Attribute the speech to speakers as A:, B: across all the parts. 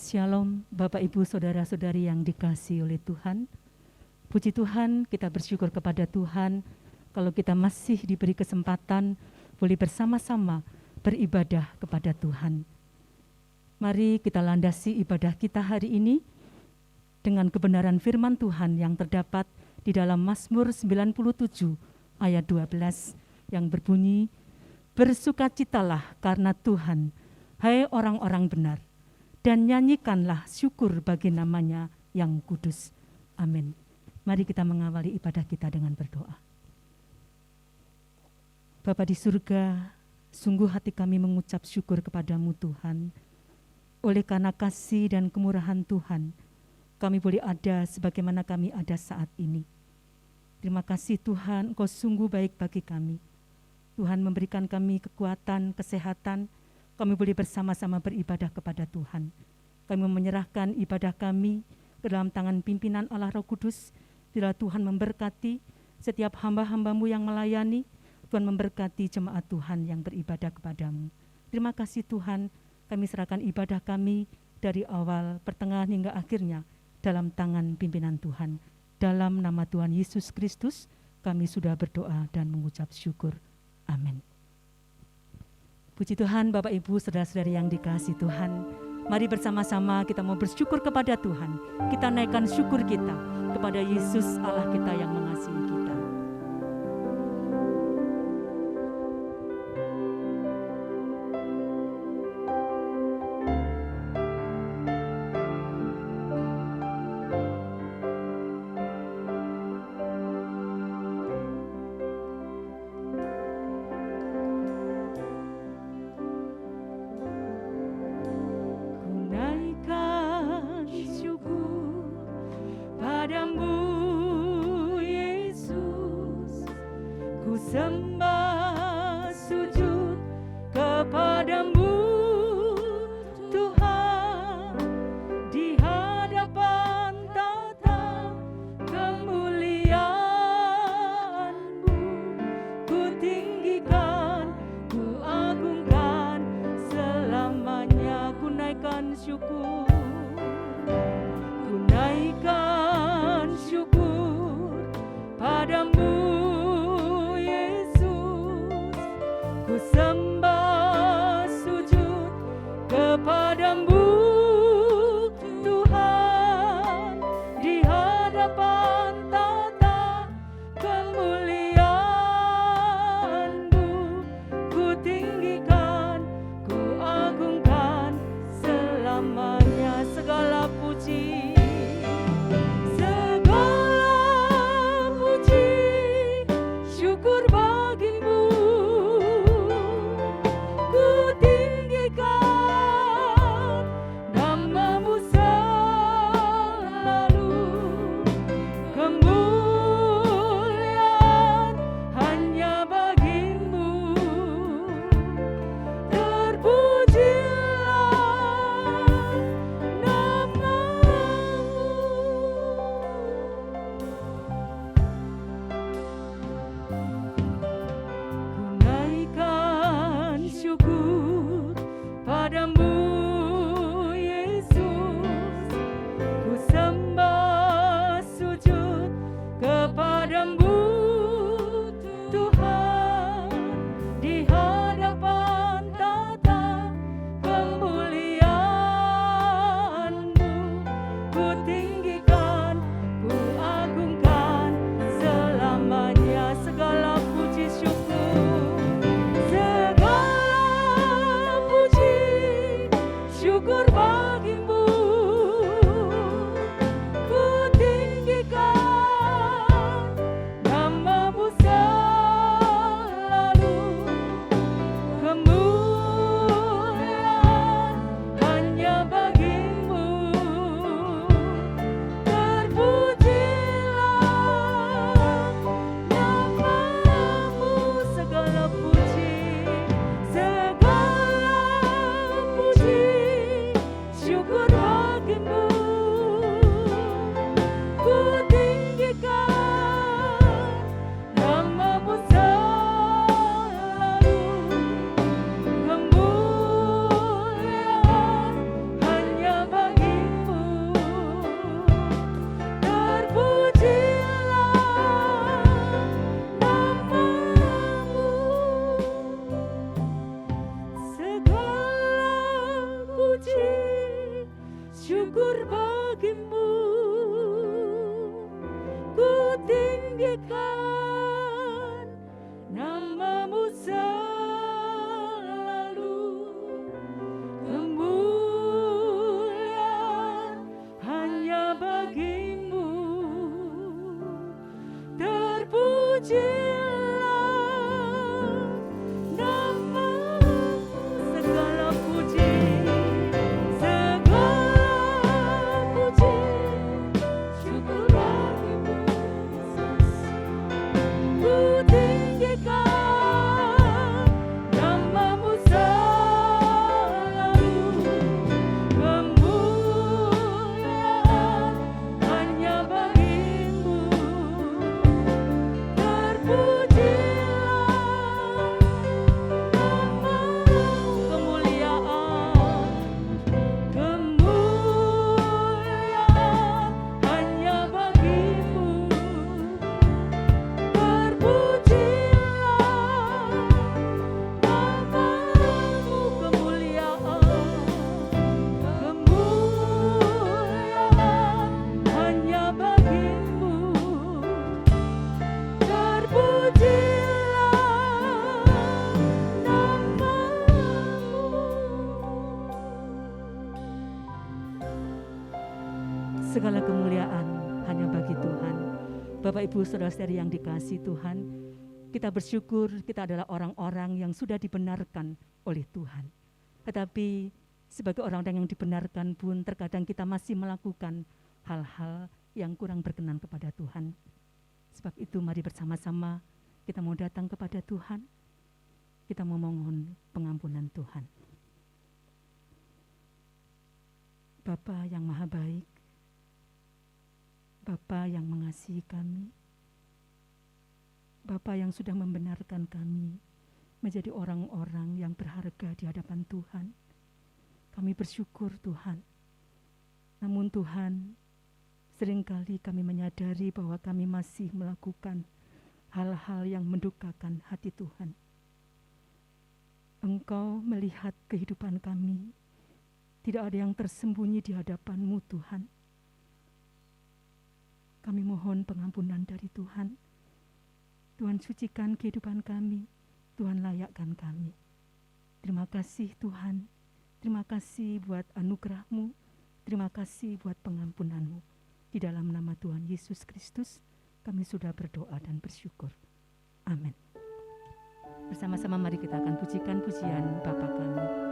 A: Shalom Bapak Ibu Saudara-saudari yang dikasihi oleh Tuhan. Puji Tuhan, kita bersyukur kepada Tuhan kalau kita masih diberi kesempatan boleh bersama-sama beribadah kepada Tuhan. Mari kita landasi ibadah kita hari ini dengan kebenaran firman Tuhan yang terdapat di dalam Mazmur 97 ayat 12 yang berbunyi, "Bersukacitalah karena Tuhan, hai orang-orang benar, dan nyanyikanlah syukur bagi namanya yang kudus." Amin. Mari kita mengawali ibadah kita dengan berdoa. Bapa di surga, sungguh hati kami mengucap syukur kepadamu Tuhan. Oleh karena kasih dan kemurahan Tuhan, kami boleh ada sebagaimana kami ada saat ini. Terima kasih Tuhan, Engkau sungguh baik bagi kami. Tuhan memberikan kami kekuatan, kesehatan, kami boleh bersama-sama beribadah kepada Tuhan. Kami menyerahkan ibadah kami ke dalam tangan pimpinan Allah Roh Kudus. Bila Tuhan memberkati setiap hamba-hamba-Mu yang melayani, Tuhan memberkati jemaat Tuhan yang beribadah kepadamu. Terima kasih Tuhan, kami serahkan ibadah kami dari awal, pertengahan hingga akhirnya dalam tangan pimpinan Tuhan. Dalam nama Tuhan Yesus Kristus, kami sudah berdoa dan mengucap syukur. Amin. Puji Tuhan, Bapak Ibu, saudara-saudari yang dikasihi Tuhan. Mari bersama-sama kita mau bersyukur kepada Tuhan. Kita naikkan syukur kita kepada Yesus Allah kita yang mengasihi kita.
B: Segala puji
A: tinggikan nama-Mu selalu, kemuliaan hanya bagi-Mu. Terpujilah nama-Mu, segala puji, syukur bagi-Mu Yesus. Ku tinggikan nama-Mu selalu, kemuliaan hanya bagi-Mu. Segala kemuliaan hanya bagi Tuhan. Bapak Ibu Saudara-saudari yang dikasihi Tuhan, kita bersyukur kita adalah orang-orang yang sudah dibenarkan oleh Tuhan. Tetapi sebagai orang-orang yang dibenarkan pun terkadang kita masih melakukan hal-hal yang kurang berkenan kepada Tuhan. Sebab itu mari bersama-sama kita mau datang kepada Tuhan. Kita mau mohon pengampunan Tuhan. Bapa yang maha baik, Bapa yang mengasihi kami, Bapa yang sudah membenarkan kami menjadi orang-orang yang berharga di hadapan Tuhan. Kami bersyukur Tuhan. Namun Tuhan, seringkali kami menyadari bahwa kami masih melakukan hal-hal yang mendukakan hati Tuhan. Engkau melihat kehidupan kami, tidak ada yang tersembunyi di hadapan-Mu Tuhan. Kami mohon pengampunan dari Tuhan. Tuhan sucikan kehidupan kami, Tuhan layakkan kami. Terima kasih Tuhan, terima kasih buat anugerah-Mu, terima kasih buat pengampunan-Mu. Di dalam nama Tuhan Yesus Kristus, kami sudah berdoa dan bersyukur. Amin. Bersama-sama mari kita akan pujikan pujian Bapa kami.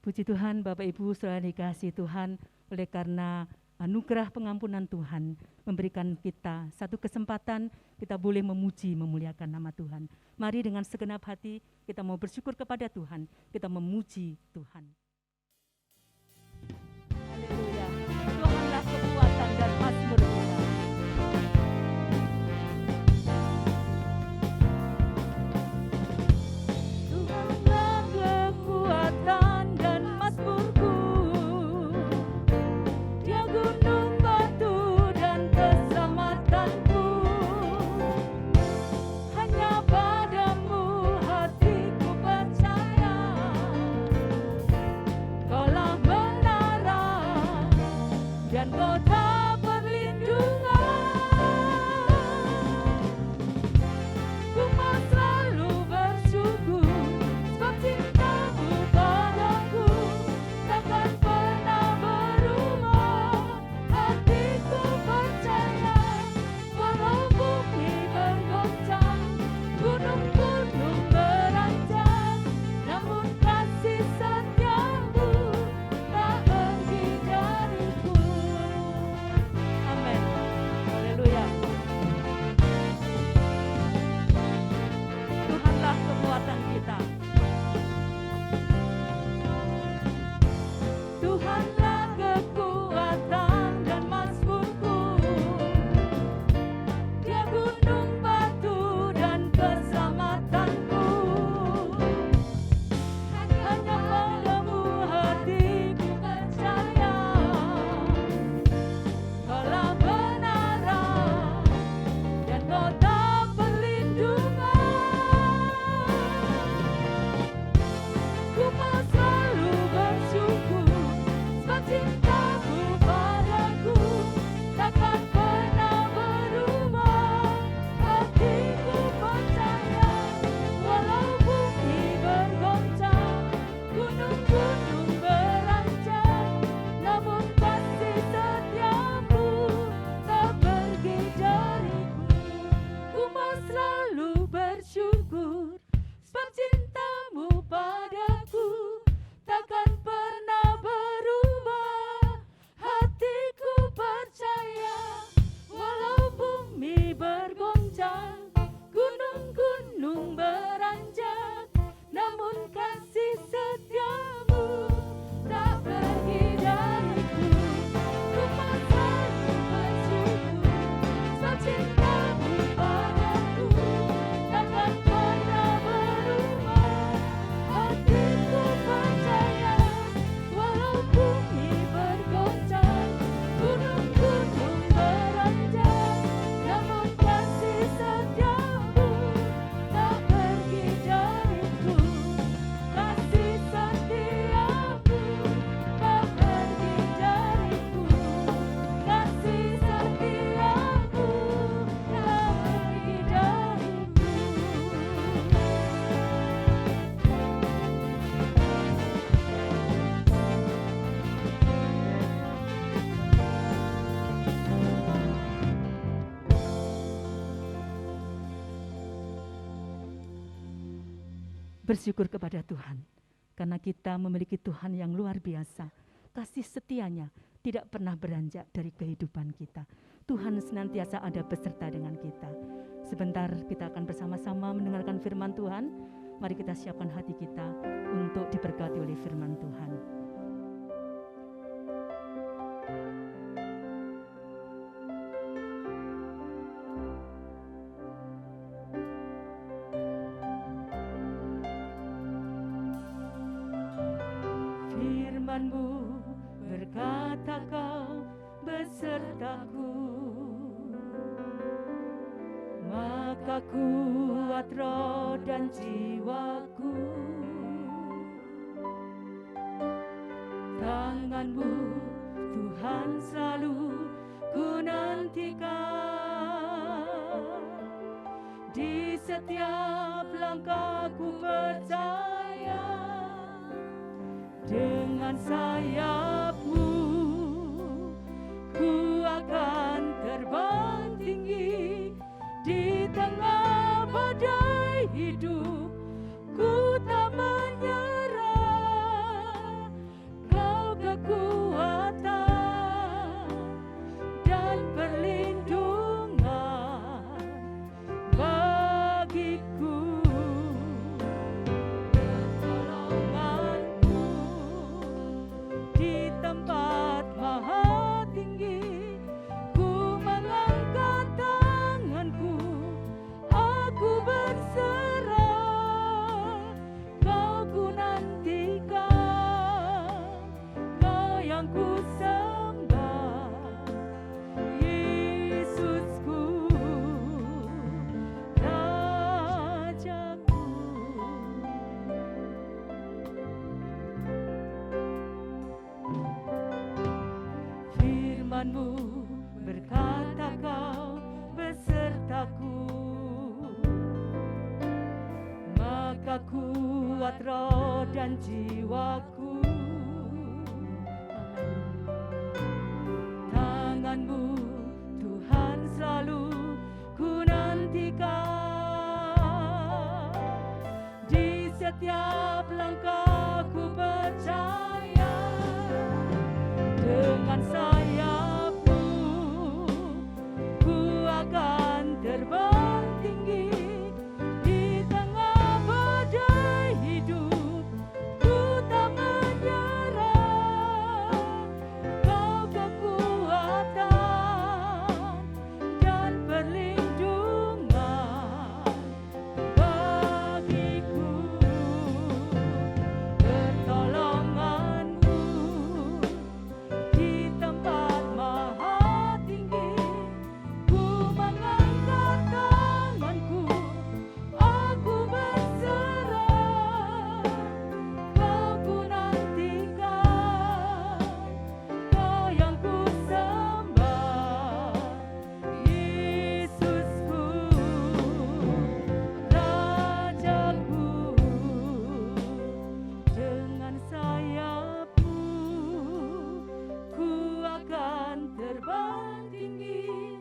A: Puji Tuhan, Bapak Ibu Saudara dikasihi Tuhan, oleh karena anugerah pengampunan Tuhan memberikan kita satu kesempatan kita boleh memuji, memuliakan nama Tuhan. Mari dengan segenap hati kita mau bersyukur kepada Tuhan, kita memuji Tuhan. dan kota perlindungan. Ku mau selalu bersyukur sebab cintamu padaku takkan pernah berubah. Hatiku percaya walau bumi bergoncang, gunung-gunung beranjak, namun kasih setiamu tak pergi dariku. Amin. Haleluya. Tuhanlah kekuatan kita. Tuhanlah kekuatan dan mazmurku. Dia gunung batu dan keselamatanku. Hanya padamu hatiku percaya. Kaulah benaran dan kota perlindungan. Ku mau selalu bersyukur sebab cintamu padaku takkan pernah berubah. Hatiku percaya walau bumi bergoncang, gunung-gunung beranjak, namun kasih setiamu tak pergi dariku. Ku mau selalu bersyukur sebab cintamu padaku takkan pernah berubah. Hatiku percaya walau bumi bergoncang, gunung-gunung beranjak, namun kasih setiamu tak pergi dariku. Ku mau selalu bersyukur sebab cintamu padaku takkan pernah berubah. Hatiku percaya walau bumi bergoncang, gunung-gunung beranjak, namun kasih setiamu tak pergi dariku. Kasih setiamu tak pergi dariku. Kasih setiamu tak pergi dariku. Bersyukur kepada Tuhan karena kita memiliki Tuhan yang luar biasa. Kasih setianya tidak pernah beranjak dari kehidupan kita. Tuhan senantiasa ada beserta dengan kita. Sebentar kita akan bersama-sama mendengarkan firman Tuhan. Mari kita siapkan hati kita untuk diberkati oleh firman Tuhan. Firman-Mu berkata Kau besertaku, maka kuat roh dan jiwaku. Tangan-Mu Tuhan selalu ku nantikan, di setiap langkahku percaya. Dengan sayap-Mu ku akan terbang tinggi di tengah badai hidup. Ku tak menyerah, Kau kekuatan dan perlindungan bagiku. Pertolongan-Mu di tempat Tanganmu berkata kau besertaku, maka kuat roh dan jiwaku. Tanganmu Tuhan selalu ku nantikan, di setiap langkahku percaya. Dengan sayapmu ku akan terbang tinggi, di tengah badai hidup ku tak menyerah. Kau kekuatan dan perlindungan bagiku, pertolonganmu di tempat maha tinggi. Ku mengangkat tanganku, aku berserah. Kau ku nantikan, Kau yang ku sembah. Yesusku, Rajaku, dengan sayapmu ku akan terbang tinggi,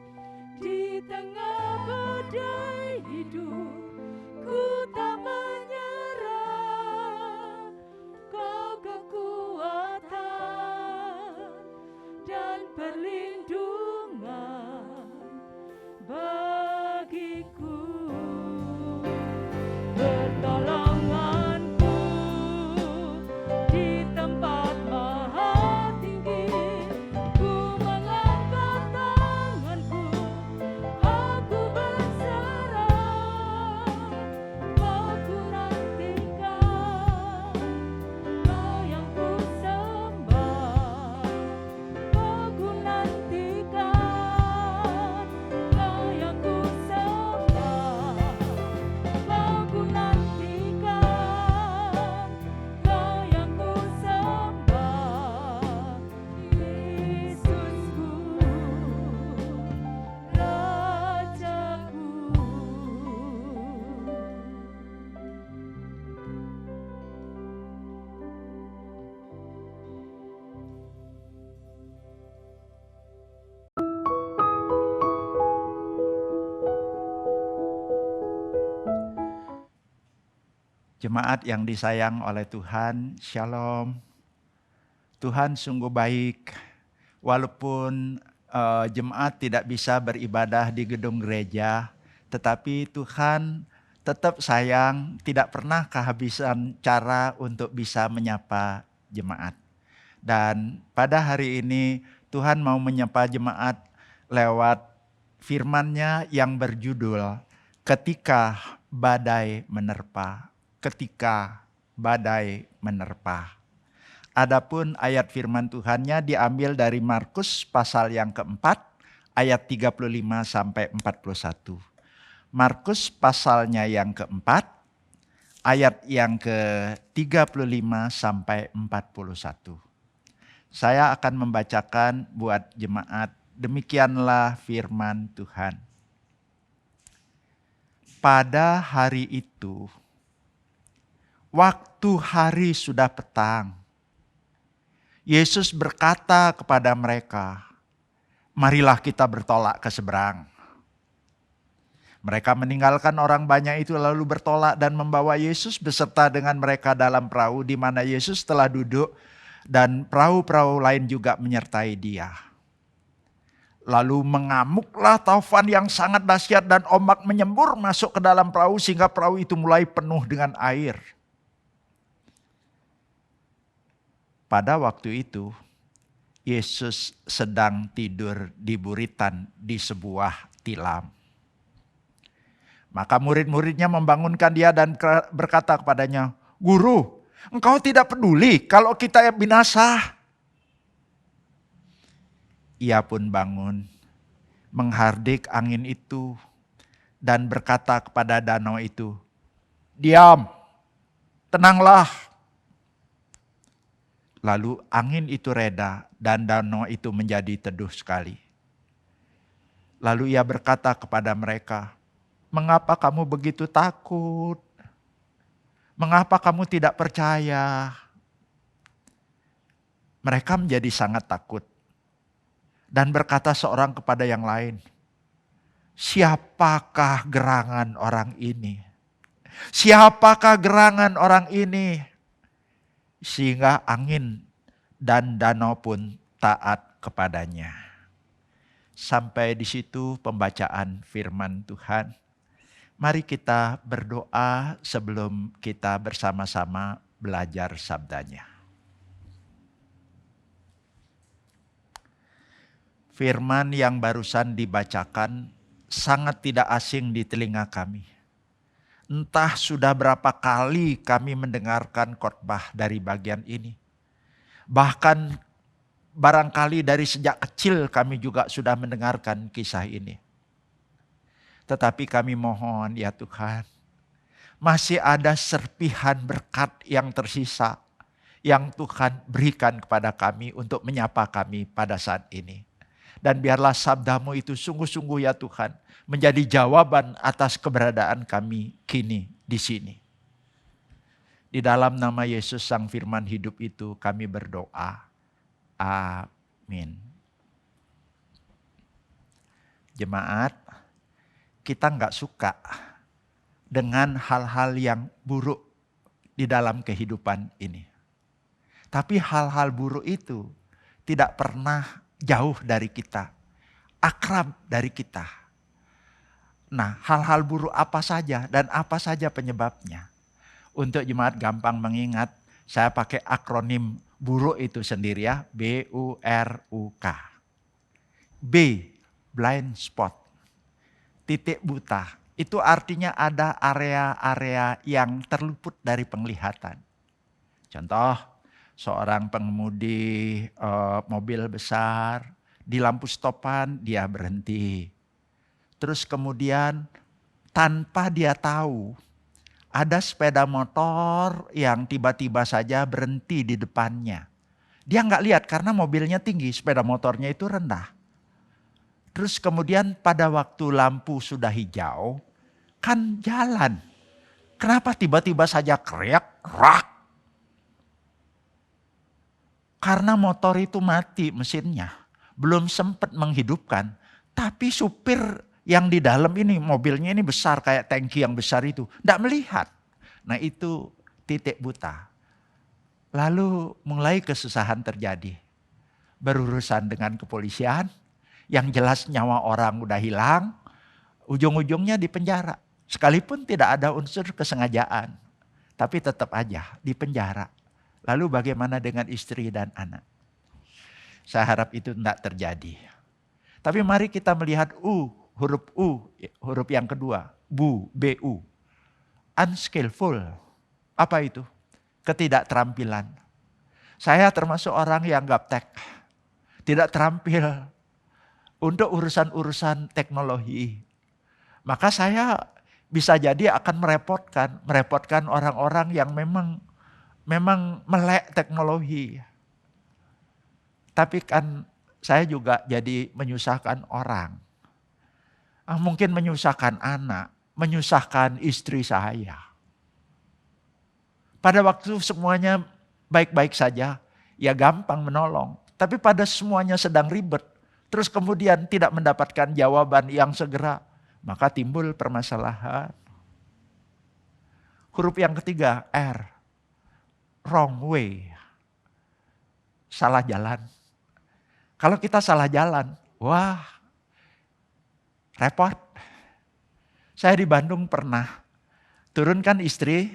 A: di tengah badai hidup ku tak menyerah. Kau kekuatan dan perlindungan bagiku, pertolonganku di tempat maha tinggi. Ku mengangkat tanganku, aku berserah. Kau ku nantikan, Kau yang ku sembah. Kau ku nantikan, Kau yang ku sembah. Kau ku nantikan, Kau yang ku sembah. Yesusku, Rajaku.
B: Jemaat yang disayang oleh Tuhan, Shalom. Tuhan sungguh baik. Walaupun jemaat tidak bisa beribadah di gedung gereja, tetapi Tuhan tetap sayang, tidak pernah kehabisan cara untuk bisa menyapa jemaat. Dan pada hari ini Tuhan mau menyapa jemaat lewat firman-Nya yang berjudul Ketika Badai Menerpa. Ketika badai menerpa. Adapun ayat firman Tuhannya diambil dari Markus pasal yang keempat, ayat 35 sampai 41. Markus pasalnya yang keempat, ayat yang ke-35 sampai 41. Saya akan membacakan buat jemaat, demikianlah firman Tuhan. Pada hari itu, waktu hari sudah petang, Yesus berkata kepada mereka, "Marilah kita bertolak ke seberang." Mereka meninggalkan orang banyak itu lalu bertolak dan membawa Yesus beserta dengan mereka dalam perahu di mana Yesus telah duduk, dan perahu-perahu lain juga menyertai Dia. Lalu mengamuklah taufan yang sangat dahsyat dan ombak menyembur masuk ke dalam perahu sehingga perahu itu mulai penuh dengan air. Pada waktu itu, Yesus sedang tidur di buritan di sebuah tilam. Maka murid-muridnya membangunkan dia dan berkata kepadanya, "Guru, engkau tidak peduli kalau kita binasa?" Ia pun bangun, menghardik angin itu, dan berkata kepada danau itu, "Diam, tenanglah." Lalu angin itu reda dan danau itu menjadi teduh sekali. Lalu ia berkata kepada mereka, "Mengapa kamu begitu takut? Mengapa kamu tidak percaya?" Mereka menjadi sangat takut. Dan berkata seorang kepada yang lain, "Siapakah gerangan orang ini? Siapakah gerangan orang ini?" Sehingga angin dan danau pun taat kepadanya. Sampai di situ pembacaan firman Tuhan. Mari kita berdoa sebelum kita bersama-sama belajar sabdanya. Firman yang barusan dibacakan sangat tidak asing di telinga kami. Entah sudah berapa kali kami mendengarkan khotbah dari bagian ini. Bahkan barangkali dari sejak kecil kami juga sudah mendengarkan kisah ini. Tetapi kami mohon ya Tuhan, masih ada serpihan berkat yang tersisa yang Tuhan berikan kepada kami untuk menyapa kami pada saat ini. Dan biarlah sabdamu itu sungguh-sungguh ya Tuhan menjadi jawaban atas keberadaan kami kini di sini. Di dalam nama Yesus Sang Firman Hidup itu kami berdoa. Amin. Jemaat, kita nggak suka dengan hal-hal yang buruk di dalam kehidupan ini. Tapi hal-hal buruk itu tidak pernah jauh dari kita, akrab dari kita. Nah, hal-hal buruk apa saja dan apa saja penyebabnya? Untuk jemaat gampang mengingat, saya pakai akronim buruk itu sendiri ya, BURUK. B, blind spot, titik buta. Itu artinya ada area-area yang terluput dari penglihatan. Contoh, seorang pengemudi mobil besar, di lampu stopan dia berhenti. Terus kemudian tanpa dia tahu, ada sepeda motor yang tiba-tiba saja berhenti di depannya. Dia nggak lihat karena mobilnya tinggi, sepeda motornya itu rendah. Terus kemudian pada waktu lampu sudah hijau, kan jalan. Kenapa tiba-tiba saja kriak, rak? Karena motor itu mati mesinnya. Belum sempat menghidupkan. Tapi supir yang di dalam ini, mobilnya ini besar kayak tangki yang besar itu. Tidak melihat. Nah itu titik buta. Lalu mulai kesusahan terjadi. Berurusan dengan kepolisian. Yang jelas nyawa orang udah hilang. Ujung-ujungnya di penjara. Sekalipun tidak ada unsur kesengajaan. Tapi tetap aja di penjara. Lalu bagaimana dengan istri dan anak? Saya harap itu tidak terjadi. Tapi mari kita melihat huruf huruf yang kedua. BU. Unskillful. Apa itu? Ketidakterampilan. Saya termasuk orang yang gaptek. Tidak terampil untuk urusan-urusan teknologi. Maka saya bisa jadi akan merepotkan orang-orang yang memang melek teknologi. Tapi kan saya juga jadi menyusahkan orang. Mungkin menyusahkan anak, menyusahkan istri saya. Pada waktu semuanya baik-baik saja, ya gampang menolong. Tapi pada semuanya sedang ribet, terus kemudian tidak mendapatkan jawaban yang segera, maka timbul permasalahan. Huruf yang ketiga, R. Wrong way. Salah jalan. Kalau kita salah jalan, wah, repot. Saya di Bandung pernah turunkan istri,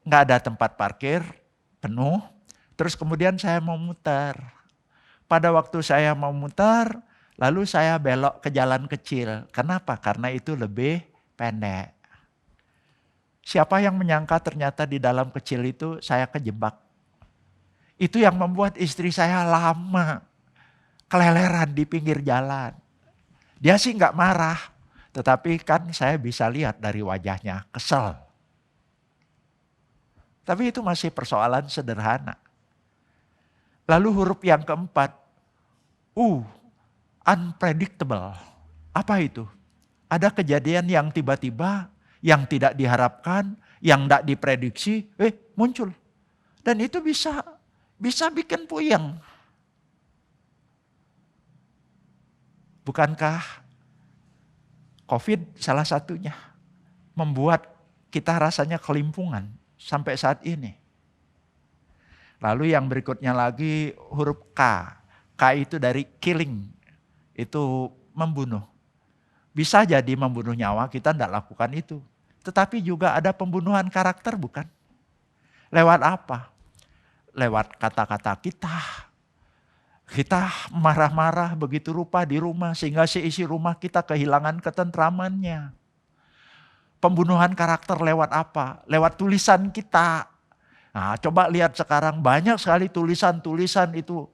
B: nggak ada tempat parkir, penuh. Terus kemudian saya mau muter. Pada waktu saya mau muter, lalu saya belok ke jalan kecil. Kenapa? Karena itu lebih pendek. Siapa yang menyangka ternyata di dalam kecil itu saya kejebak. Itu yang membuat istri saya lama keleleran di pinggir jalan. Dia sih nggak marah, tetapi kan saya bisa lihat dari wajahnya kesel. Tapi itu masih persoalan sederhana. Lalu huruf yang keempat, unpredictable. Apa itu? Ada kejadian yang tiba-tiba, yang tidak diharapkan, yang tidak diprediksi, muncul. Dan itu bisa bikin puyeng. Bukankah COVID salah satunya membuat kita rasanya kelimpungan sampai saat ini? Lalu yang berikutnya lagi huruf K. K itu dari killing, itu membunuh. Bisa jadi membunuh nyawa, kita tidak lakukan itu. Tetapi juga ada pembunuhan karakter, bukan? Lewat apa? Lewat kata-kata kita. Kita marah-marah begitu rupa di rumah sehingga seisi rumah kita kehilangan ketentramannya. Pembunuhan karakter lewat apa? Lewat tulisan kita. Nah, coba lihat sekarang banyak sekali tulisan-tulisan itu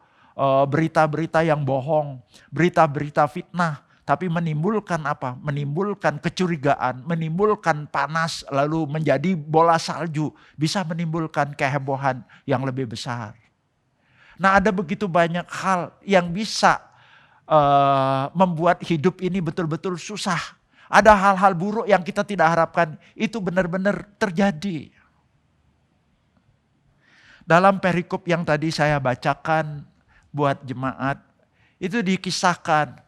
B: berita-berita yang bohong, berita-berita fitnah, tapi menimbulkan apa? Menimbulkan kecurigaan, menimbulkan panas, lalu menjadi bola salju, bisa menimbulkan kehebohan yang lebih besar. Nah, ada begitu banyak hal yang bisa membuat hidup ini betul-betul susah. Ada hal-hal buruk yang kita tidak harapkan, itu benar-benar terjadi. Dalam perikop yang tadi saya bacakan buat jemaat, itu dikisahkan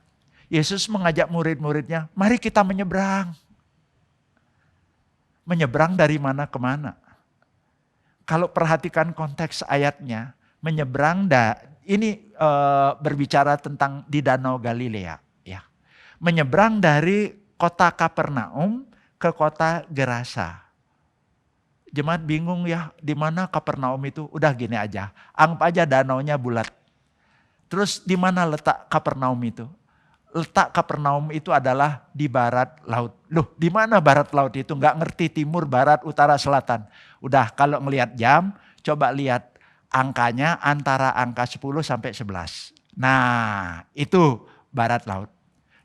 B: Yesus mengajak murid-muridnya, mari kita menyeberang. Menyeberang dari mana ke mana? Kalau perhatikan konteks ayatnya, menyeberang ini berbicara tentang di Danau Galilea, ya. Menyeberang dari kota Kapernaum ke kota Gerasa. Jemaat bingung ya, di mana Kapernaum itu? Udah gini aja, anggap aja danaunya bulat. Terus di mana letak Kapernaum itu? Letak Kapernaum itu adalah di barat laut. Loh, di mana barat laut itu? Nggak ngerti timur, barat, utara, selatan. Udah kalau ngelihat jam, coba lihat angkanya antara angka 10 sampai 11. Nah, itu barat laut.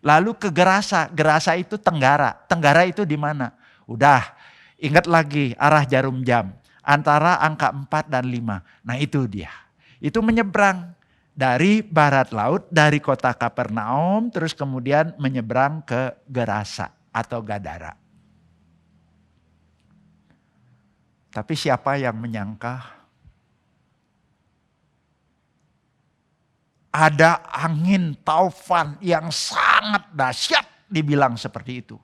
B: Lalu ke Gerasa. Gerasa itu tenggara. Tenggara itu di mana? Udah, ingat lagi arah jarum jam. Antara angka 4 dan 5. Nah, itu dia. Itu menyeberang dari barat laut, dari kota Kapernaum, terus kemudian menyeberang ke Gerasa atau Gadara. Tapi siapa yang menyangka ada angin taufan yang sangat dahsyat dibilang seperti itu.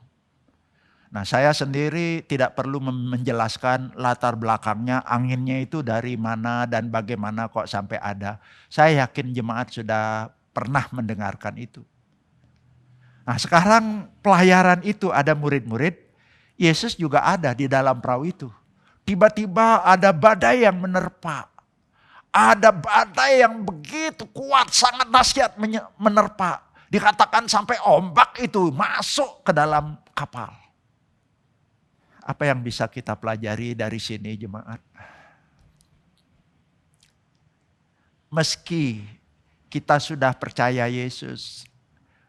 B: Nah, saya sendiri tidak perlu menjelaskan latar belakangnya, anginnya itu dari mana dan bagaimana kok sampai ada. Saya yakin jemaat sudah pernah mendengarkan itu. Nah, sekarang pelayaran itu ada murid-murid, Yesus juga ada di dalam perahu itu. Tiba-tiba ada badai yang menerpa. Ada badai yang begitu kuat, sangat dahsyat menerpa. Dikatakan sampai ombak itu masuk ke dalam kapal. Apa yang bisa kita pelajari dari sini jemaat? Meski kita sudah percaya Yesus,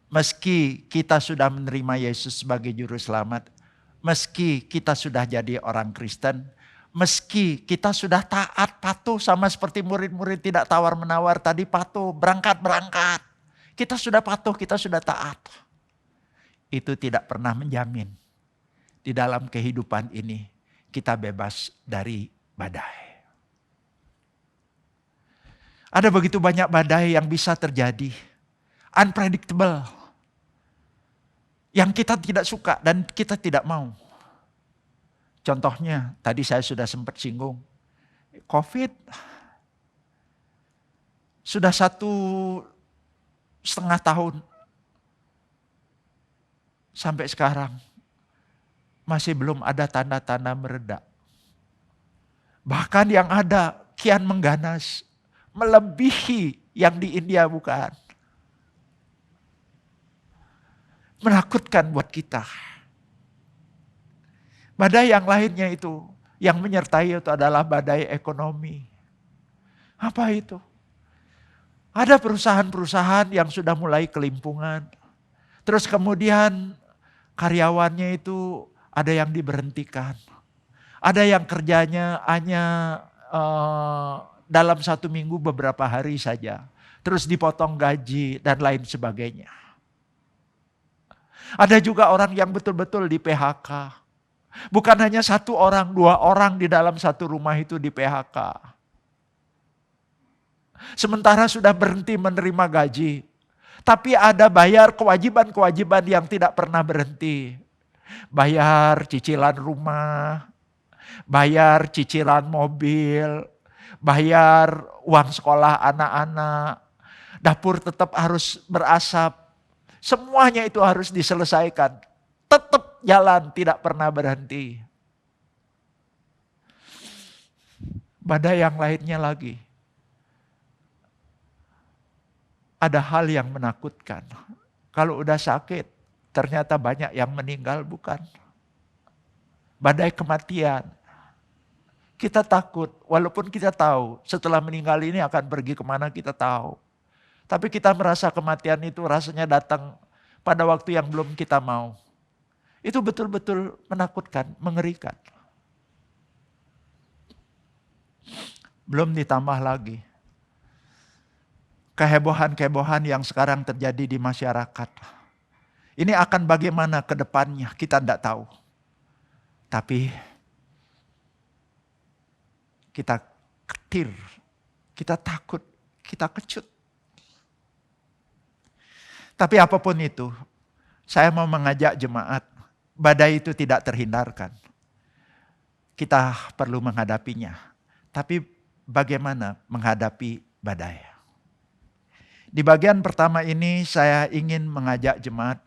B: meski kita sudah menerima Yesus sebagai juru selamat, meski kita sudah jadi orang Kristen, meski kita sudah taat, patuh sama seperti murid-murid tidak tawar-menawar tadi, patuh, berangkat. Kita sudah patuh, kita sudah taat. Itu tidak pernah menjamin di dalam kehidupan ini kita bebas dari badai. Ada begitu banyak badai yang bisa terjadi. Unpredictable. Yang kita tidak suka dan kita tidak mau. Contohnya, tadi saya sudah sempat singgung. COVID. Sudah 1,5 tahun. Sampai sekarang. Masih belum ada tanda-tanda mereda. Bahkan yang ada kian mengganas. Melebihi yang di India bukan. Menakutkan buat kita. Badai yang lainnya itu, yang menyertai itu adalah badai ekonomi. Apa itu? Ada perusahaan-perusahaan yang sudah mulai kelimpungan. Terus kemudian karyawannya itu ada yang diberhentikan. Ada yang kerjanya hanya dalam 1 minggu beberapa hari saja. Terus dipotong gaji dan lain sebagainya. Ada juga orang yang betul-betul di PHK. Bukan hanya 1 orang, 2 orang di dalam 1 rumah itu di PHK. Sementara sudah berhenti menerima gaji. Tapi ada bayar kewajiban-kewajiban yang tidak pernah berhenti. Bayar cicilan rumah, bayar cicilan mobil, bayar uang sekolah anak-anak. Dapur tetap harus berasap. Semuanya itu harus diselesaikan. Tetap jalan, tidak pernah berhenti. Badai yang lainnya lagi. Ada hal yang menakutkan. Kalau udah sakit, ternyata banyak yang meninggal, bukan? Badai kematian. Kita takut, walaupun kita tahu setelah meninggal ini akan pergi kemana kita tahu. Tapi kita merasa kematian itu rasanya datang pada waktu yang belum kita mau. Itu betul-betul menakutkan, mengerikan. Belum ditambah lagi kehebohan-kehebohan yang sekarang terjadi di masyarakat. Ini akan bagaimana ke depannya, kita tidak tahu. Tapi kita ketir, kita takut, kita kecut. Tapi apapun itu, saya mau mengajak jemaat, badai itu tidak terhindarkan. Kita perlu menghadapinya. Tapi bagaimana menghadapi badai? Di bagian pertama ini saya ingin mengajak jemaat.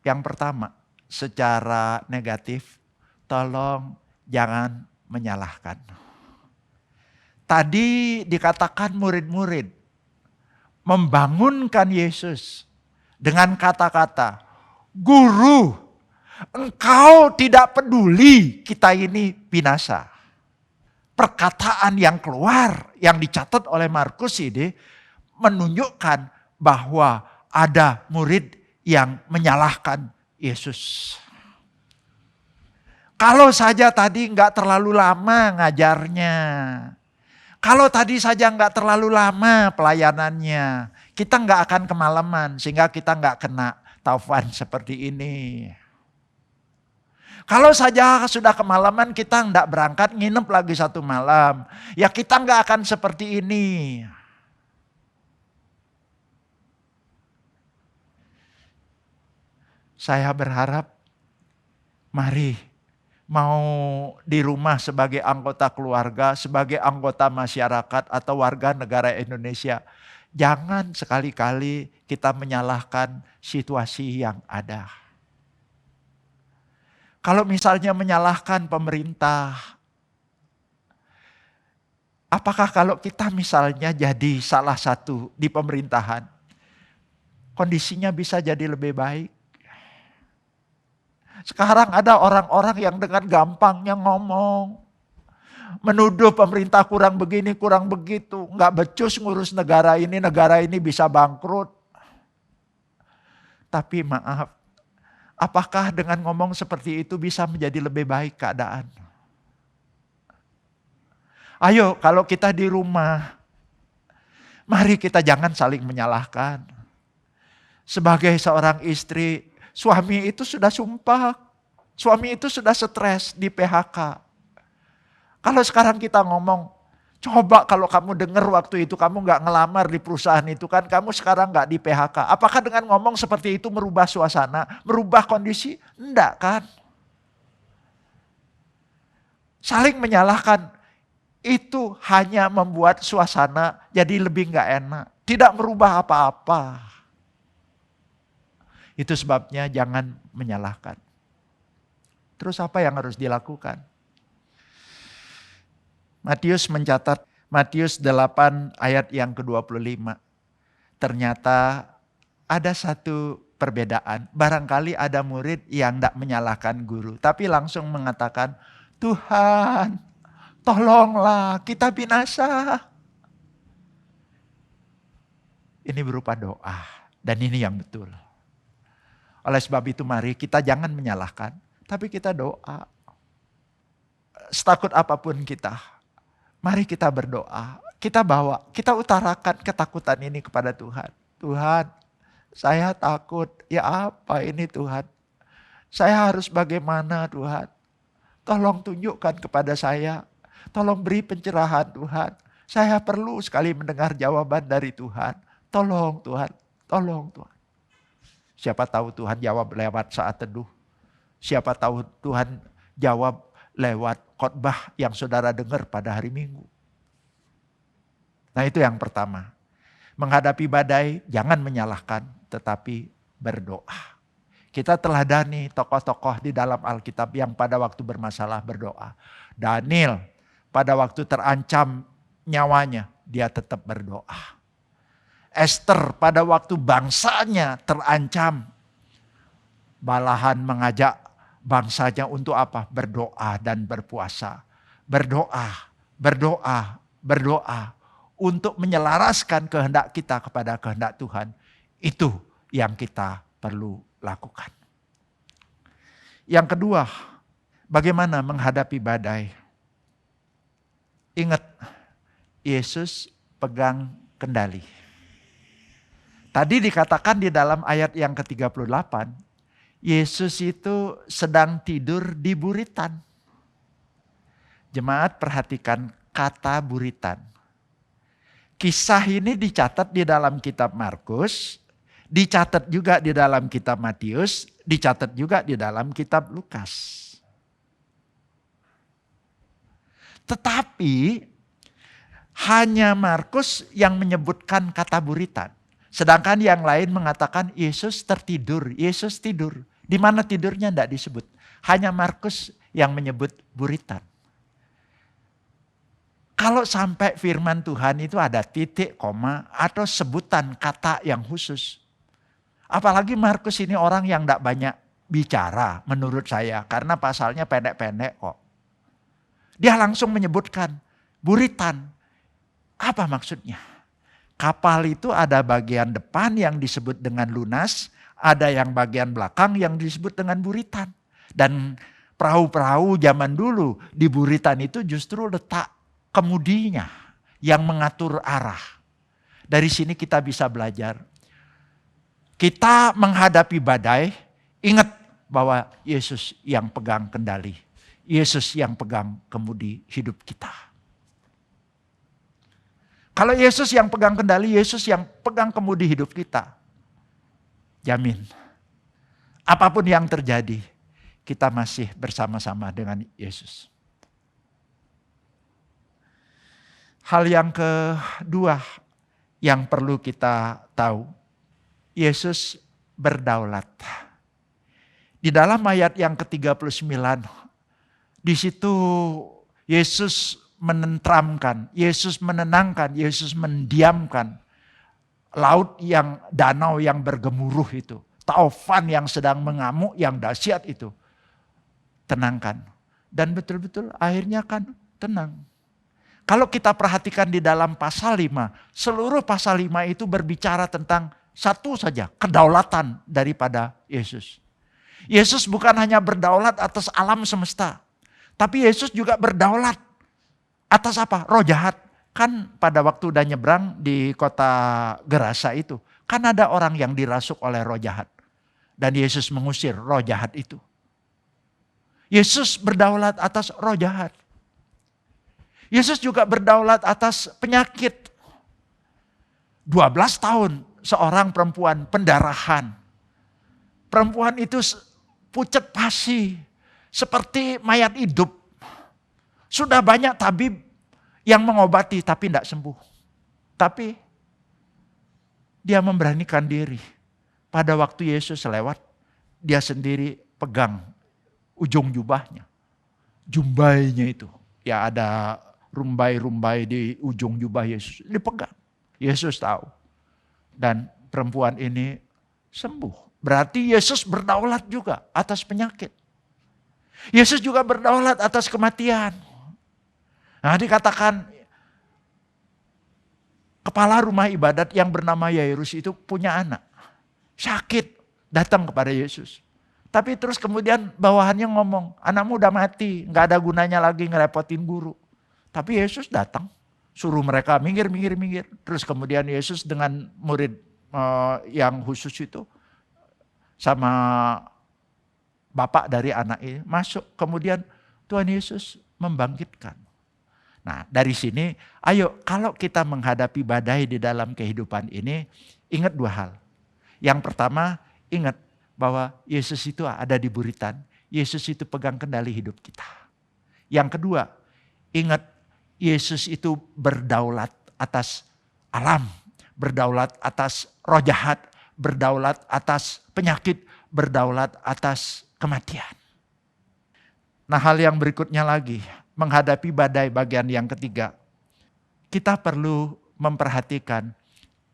B: Yang pertama, secara negatif, tolong jangan menyalahkan. Tadi dikatakan murid-murid membangunkan Yesus dengan kata-kata, "Guru, engkau tidak peduli kita ini binasa." Perkataan yang keluar, yang dicatat oleh Markus ini, menunjukkan bahwa ada murid yang menyalahkan Yesus. Kalau saja tadi nggak terlalu lama ngajarnya, kalau tadi saja nggak terlalu lama pelayanannya, kita nggak akan kemalaman sehingga kita nggak kena taufan seperti ini. Kalau saja sudah kemalaman kita nggak berangkat nginep lagi 1 malam, ya kita nggak akan seperti ini. Saya berharap, mari mau di rumah sebagai anggota keluarga, sebagai anggota masyarakat atau warga negara Indonesia, jangan sekali-kali kita menyalahkan situasi yang ada. Kalau misalnya menyalahkan pemerintah, apakah kalau kita misalnya jadi salah satu di pemerintahan, kondisinya bisa jadi lebih baik? Sekarang ada orang-orang yang dengan gampangnya ngomong, menuduh pemerintah kurang begini, kurang begitu. Nggak becus ngurus negara ini bisa bangkrut. Tapi maaf, apakah dengan ngomong seperti itu bisa menjadi lebih baik keadaan? Ayo, kalau kita di rumah, mari kita jangan saling menyalahkan. Sebagai seorang istri, suami itu sudah sumpah, suami itu sudah stres di PHK. Kalau sekarang kita ngomong, coba kalau kamu dengar waktu itu kamu gak ngelamar di perusahaan itu kan, kamu sekarang gak di PHK. Apakah dengan ngomong seperti itu merubah suasana, merubah kondisi? Enggak kan? Saling menyalahkan itu hanya membuat suasana jadi lebih gak enak. Tidak merubah apa-apa. Itu sebabnya jangan menyalahkan. Terus apa yang harus dilakukan? Matius mencatat, Matius 8 ayat yang ke-25. Ternyata ada satu perbedaan. Barangkali ada murid yang tidak menyalahkan guru. Tapi langsung mengatakan, Tuhan tolonglah kita binasa. Ini berupa doa. Dan ini yang betul. Oleh sebab itu mari kita jangan menyalahkan, tapi kita doa. Setakut apapun kita, Mari kita berdoa. Kita utarakan ketakutan ini kepada Tuhan. Tuhan, saya takut. Ya apa ini Tuhan? Saya harus bagaimana Tuhan? Tolong tunjukkan kepada saya. Tolong beri pencerahan Tuhan. Saya perlu sekali mendengar jawaban dari Tuhan. Tolong Tuhan, tolong Tuhan. Siapa tahu Tuhan jawab lewat saat teduh. Siapa tahu Tuhan jawab lewat khotbah yang saudara dengar pada hari Minggu. Nah itu yang pertama. Menghadapi badai jangan menyalahkan tetapi berdoa. Kita teladani tokoh-tokoh di dalam Alkitab yang pada waktu bermasalah berdoa. Daniel pada waktu terancam nyawanya dia tetap berdoa. Esther pada waktu bangsanya terancam, malahan mengajak bangsanya untuk apa? Berdoa dan berpuasa. Berdoa, berdoa, berdoa. Untuk menyelaraskan kehendak kita kepada kehendak Tuhan. Itu yang kita perlu lakukan. Yang kedua, bagaimana menghadapi badai? Ingat, Yesus pegang kendali. Tadi dikatakan di dalam ayat yang ke-38, Yesus itu sedang tidur di buritan. Jemaat perhatikan kata buritan. Kisah ini dicatat di dalam kitab Markus, dicatat juga di dalam kitab Matius, dicatat juga di dalam kitab Lukas. Tetapi hanya Markus yang menyebutkan kata buritan. Sedangkan yang lain mengatakan Yesus tertidur, Yesus tidur. Di mana tidurnya tidak disebut. Hanya Markus yang menyebut buritan. Kalau sampai firman Tuhan itu ada titik, koma, atau sebutan kata yang khusus. Apalagi Markus ini orang yang tidak banyak bicara menurut saya. Karena pasalnya pendek-pendek kok. Dia langsung menyebutkan buritan. Apa maksudnya? Kapal itu ada bagian depan yang disebut dengan lunas. Ada yang bagian belakang yang disebut dengan buritan. Dan perahu-perahu zaman dulu di buritan itu justru letak kemudinya yang mengatur arah. Dari sini kita bisa belajar. Kita menghadapi badai, ingat bahwa Yesus yang pegang kendali. Yesus yang pegang kemudi hidup kita. Kalau Yesus yang pegang kendali, Yesus yang pegang kemudi hidup kita. Jamin. Apapun yang terjadi, kita masih bersama-sama dengan Yesus. Hal yang kedua yang perlu kita tahu, Yesus berdaulat. Di dalam ayat yang ke-39, di situ Yesus menenteramkan, Yesus menenangkan, Yesus mendiamkan laut yang, danau yang bergemuruh itu. Taufan yang sedang mengamuk, yang dahsyat itu. Tenangkan. Dan betul-betul akhirnya kan tenang. Kalau kita perhatikan di dalam pasal 5, seluruh pasal 5 itu berbicara tentang satu saja, kedaulatan daripada Yesus. Yesus bukan hanya berdaulat atas alam semesta, tapi Yesus juga berdaulat atas apa? Roh jahat. Kan pada waktu udah nyebrang di kota Gerasa itu, kan ada orang yang dirasuk oleh roh jahat. Dan Yesus mengusir roh jahat itu. Yesus berdaulat atas roh jahat. Yesus juga berdaulat atas penyakit. 12 tahun seorang perempuan pendarahan. Perempuan itu pucat pasi. Seperti mayat hidup. Sudah banyak tabib yang mengobati tapi tidak sembuh. Tapi dia memberanikan diri. Pada waktu Yesus lewat, dia sendiri pegang ujung jubahnya. Jumbainya itu. Ya ada rumbai-rumbai di ujung jubah Yesus. Dipegang. Yesus tahu. Dan perempuan ini sembuh. Berarti Yesus berdaulat juga atas penyakit. Yesus juga berdaulat atas kematian. Nah dikatakan kepala rumah ibadat yang bernama Yairus itu punya anak. Sakit. Datang kepada Yesus. Tapi terus kemudian bawahannya ngomong, anakmu udah mati. Gak ada gunanya lagi ngerepotin guru. Tapi Yesus datang, suruh mereka minggir. Terus kemudian Yesus dengan murid yang khusus itu sama bapak dari anak ini masuk. Kemudian Tuhan Yesus membangkitkan. Nah, dari sini, ayo kalau kita menghadapi badai di dalam kehidupan ini, ingat dua hal. Yang pertama, ingat bahwa Yesus itu ada di buritan. Yesus itu pegang kendali hidup kita. Yang kedua, ingat Yesus itu berdaulat atas alam, berdaulat atas roh jahat, berdaulat atas penyakit, berdaulat atas kematian. Nah, hal yang berikutnya lagi, menghadapi badai bagian yang ketiga, kita perlu memperhatikan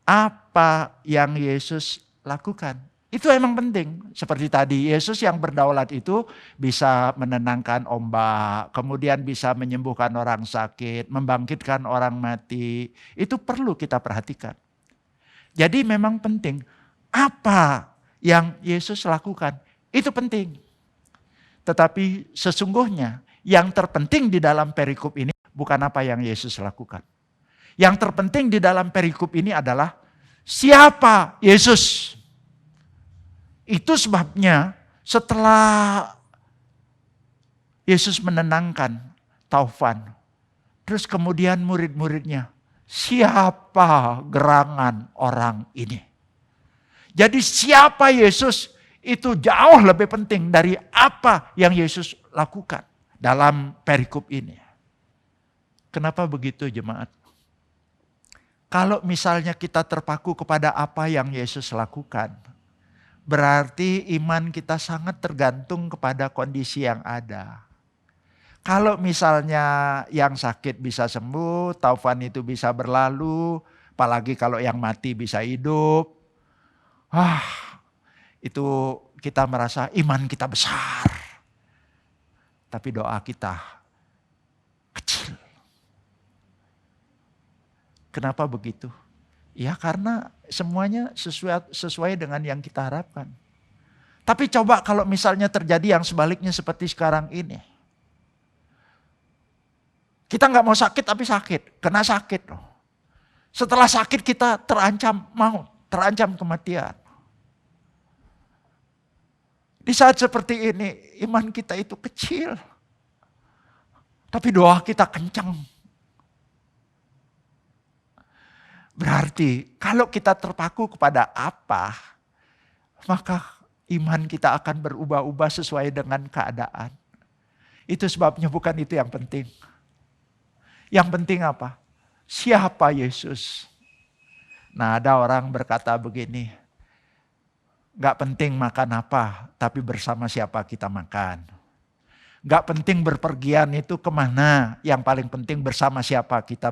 B: apa yang Yesus lakukan. Itu emang penting. Seperti tadi, Yesus yang berdaulat itu bisa menenangkan ombak, kemudian bisa menyembuhkan orang sakit, membangkitkan orang mati. Itu perlu kita perhatikan. Jadi memang penting, apa yang Yesus lakukan, itu penting. Tetapi sesungguhnya yang terpenting di dalam perikop ini bukan apa yang Yesus lakukan. Yang terpenting di dalam perikop ini adalah siapa Yesus. Itu sebabnya setelah Yesus menenangkan taufan, terus kemudian murid-muridnya, siapa gerangan orang ini? Jadi siapa Yesus itu jauh lebih penting dari apa yang Yesus lakukan dalam perikop ini. Kenapa begitu jemaat? Kalau misalnya kita terpaku kepada apa yang Yesus lakukan, berarti iman kita sangat tergantung kepada kondisi yang ada. Kalau misalnya yang sakit bisa sembuh, taufan itu bisa berlalu, apalagi kalau yang mati bisa hidup. Itu kita merasa iman kita besar. Tapi doa kita kecil. Kenapa begitu? Ya karena semuanya sesuai dengan yang kita harapkan. Tapi coba kalau misalnya terjadi yang sebaliknya seperti sekarang ini. Kita nggak mau sakit tapi sakit, kena sakit loh. Setelah sakit kita terancam maut, terancam kematian. Di saat seperti ini iman kita itu kecil. Tapi doa kita kencang. Berarti kalau kita terpaku kepada apa, maka iman kita akan berubah-ubah sesuai dengan keadaan. Itu sebabnya bukan itu yang penting. Yang penting apa? Siapa Yesus? Nah, ada orang berkata begini, gak penting makan apa, tapi bersama siapa kita makan. Gak penting berpergian itu kemana, yang paling penting bersama siapa kita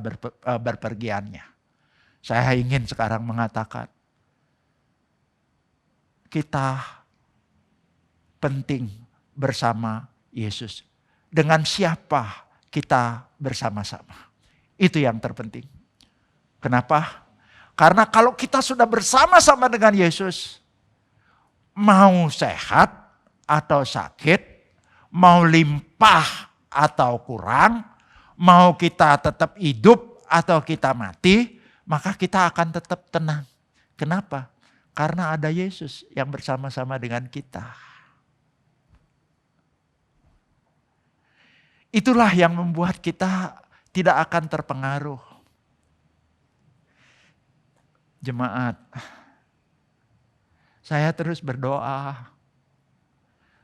B: berpergiannya. Saya ingin sekarang mengatakan, kita penting bersama Yesus. Dengan siapa kita bersama-sama. Itu yang terpenting. Kenapa? Karena kalau kita sudah bersama-sama dengan Yesus, mau sehat atau sakit, mau limpah atau kurang, mau kita tetap hidup atau kita mati, maka kita akan tetap tenang. Kenapa? Karena ada Yesus yang bersama-sama dengan kita. Itulah yang membuat kita tidak akan terpengaruh. Jemaat, saya terus berdoa.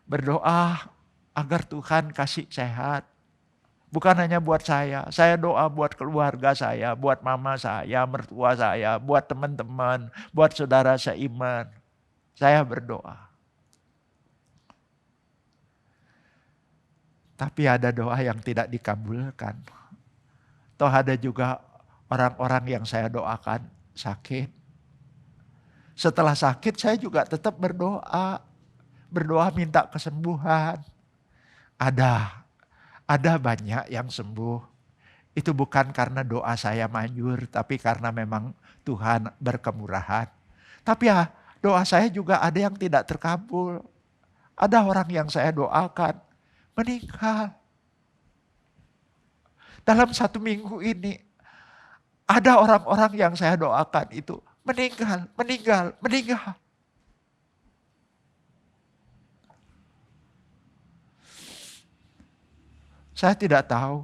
B: Berdoa agar Tuhan kasih sehat. Bukan hanya buat saya doa buat keluarga saya, buat mama saya, mertua saya, buat teman-teman, buat saudara seiman. Saya berdoa. Tapi ada doa yang tidak dikabulkan. Toh ada juga orang-orang yang saya doakan sakit. Setelah sakit saya juga tetap berdoa. Berdoa minta kesembuhan. Ada banyak yang sembuh. Itu bukan karena doa saya manjur, tapi karena memang Tuhan berkemurahan. Tapi ya doa saya juga ada yang tidak terkabul. Ada orang yang saya doakan meninggal. dalam 1 minggu ini, ada orang-orang yang saya doakan itu meninggal. Saya tidak tahu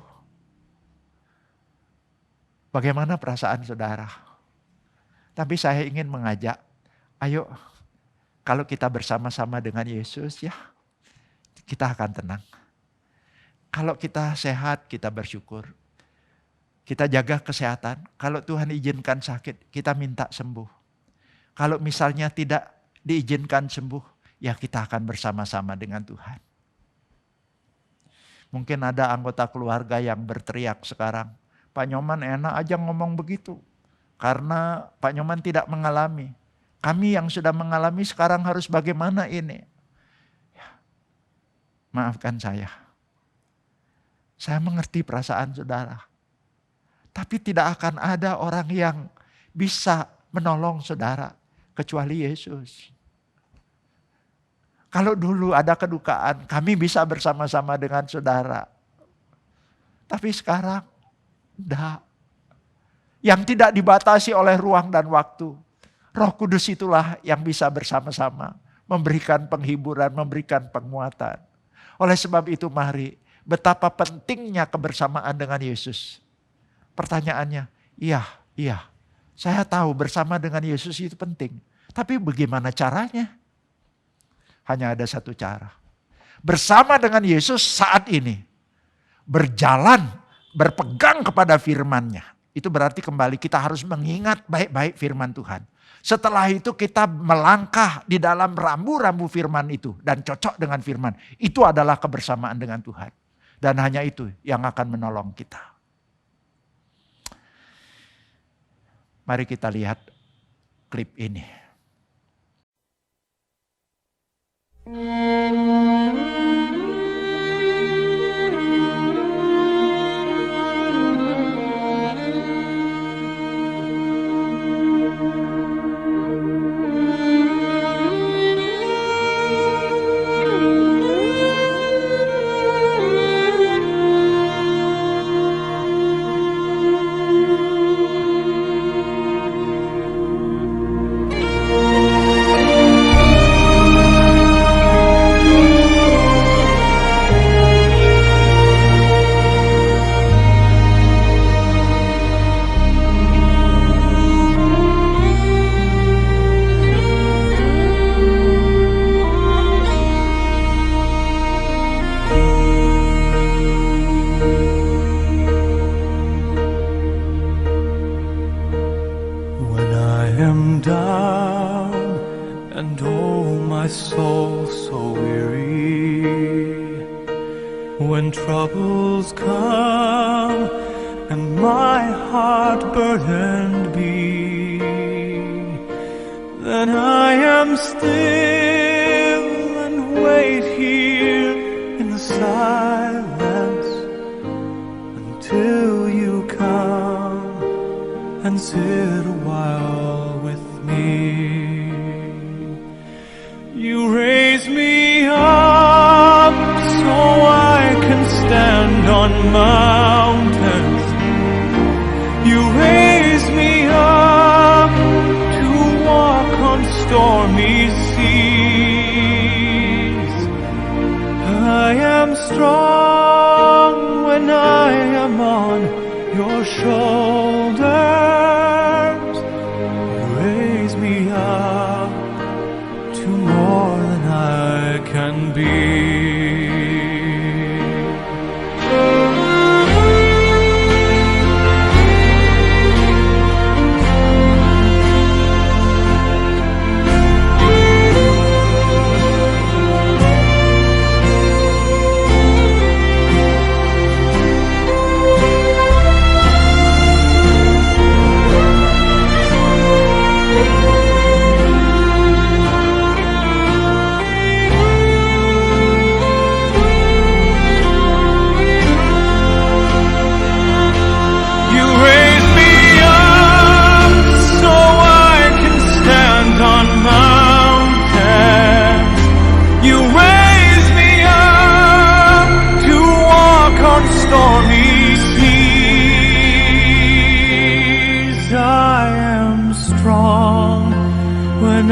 B: bagaimana perasaan saudara. Tapi saya ingin mengajak, ayo kalau kita bersama-sama dengan Yesus ya, kita akan tenang. Kalau kita sehat, kita bersyukur. Kita jaga kesehatan. Kalau Tuhan izinkan sakit, kita minta sembuh. Kalau misalnya tidak diizinkan sembuh, ya kita akan bersama-sama dengan Tuhan. Mungkin ada anggota keluarga yang berteriak sekarang, Pak Nyoman enak aja ngomong begitu. Karena Pak Nyoman tidak mengalami. Kami yang sudah mengalami sekarang harus bagaimana ini? Ya, maafkan saya. Saya mengerti perasaan saudara. Tapi tidak akan ada orang yang bisa menolong saudara kecuali Yesus. Kalau dulu ada kedukaan, kami bisa bersama-sama dengan saudara. Tapi sekarang, enggak. Yang tidak dibatasi oleh ruang dan waktu. Roh Kudus itulah yang bisa bersama-sama memberikan penghiburan, memberikan penguatan. Oleh sebab itu mari, betapa pentingnya kebersamaan dengan Yesus. Pertanyaannya, iya, saya tahu bersama dengan Yesus itu penting. Tapi bagaimana caranya? Hanya ada satu cara. Bersama dengan Yesus saat ini. Berjalan, berpegang kepada firman-Nya. Itu berarti kembali kita harus mengingat baik-baik firman Tuhan. Setelah itu kita melangkah di dalam rambu-rambu firman itu. Dan cocok dengan firman. Itu adalah kebersamaan dengan Tuhan. Dan hanya itu yang akan menolong kita. Mari kita lihat klip ini.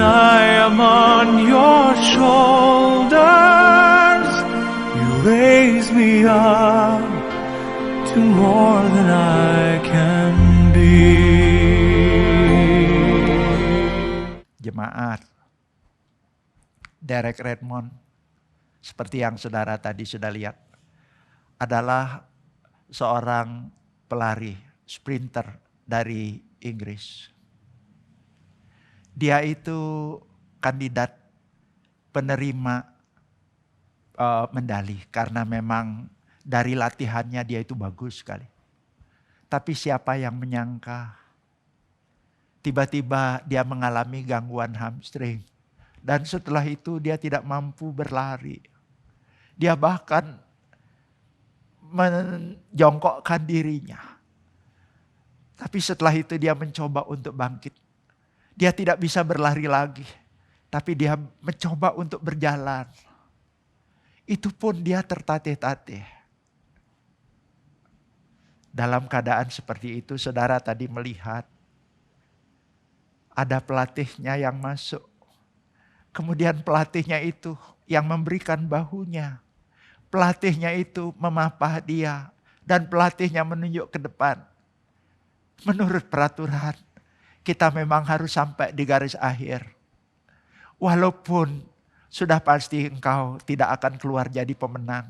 C: I am on your shoulders. You raise me up to more than I can be.
B: Jemaat, Derek Redmond, seperti yang saudara tadi sudah lihat, adalah seorang pelari, sprinter dari Inggris. Dia itu kandidat penerima medali karena memang dari latihannya dia itu bagus sekali. Tapi siapa yang menyangka tiba-tiba dia mengalami gangguan hamstring. Dan setelah itu dia tidak mampu berlari. Dia bahkan menjongkokkan dirinya. Tapi setelah itu dia mencoba untuk bangkit. Dia tidak bisa berlari lagi. Tapi dia mencoba untuk berjalan. Itu pun dia tertatih-tatih. Dalam keadaan seperti itu, saudara tadi melihat ada pelatihnya yang masuk. Kemudian pelatihnya itu yang memberikan bahunya. Pelatihnya itu memapah dia. Dan pelatihnya menunjuk ke depan. Menurut peraturan, kita memang harus sampai di garis akhir. Walaupun sudah pasti engkau tidak akan keluar jadi pemenang.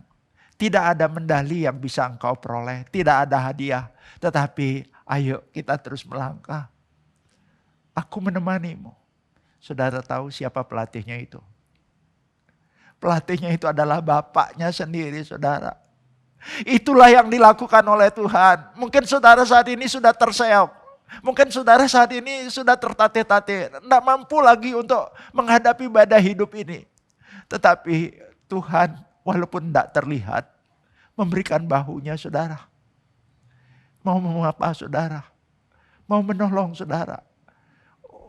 B: Tidak ada medali yang bisa engkau peroleh. Tidak ada hadiah. Tetapi ayo kita terus melangkah. Aku menemanimu. Saudara tahu siapa pelatihnya itu? Pelatihnya itu adalah bapaknya sendiri, saudara. Itulah yang dilakukan oleh Tuhan. Mungkin saudara saat ini sudah terseok. Mungkin saudara saat ini sudah tertatih-tatih. Tidak mampu lagi untuk menghadapi badai hidup ini. Tetapi Tuhan walaupun tidak terlihat, memberikan bahunya saudara. Mau mengapa saudara? Mau menolong saudara.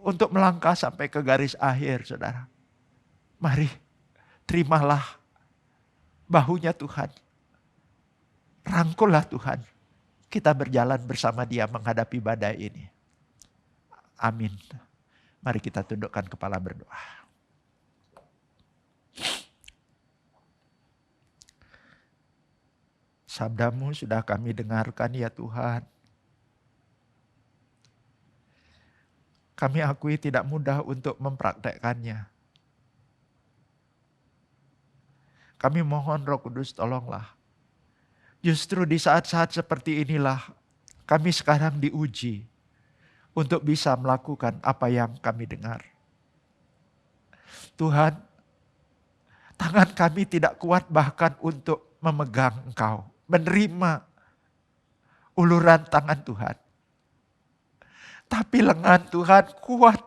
B: Untuk melangkah sampai ke garis akhir saudara. Mari terimalah bahunya Tuhan. Rangkullah Tuhan. Kita berjalan bersama Dia menghadapi badai ini. Amin. Mari kita tundukkan kepala berdoa. Sabdamu sudah kami dengarkan ya Tuhan. Kami akui tidak mudah untuk mempraktekkannya. Kami mohon Roh Kudus tolonglah. Justru di saat-saat seperti inilah kami sekarang diuji untuk bisa melakukan apa yang kami dengar. Tuhan, tangan kami tidak kuat bahkan untuk memegang Engkau, menerima uluran tangan Tuhan. Tapi lengan Tuhan kuat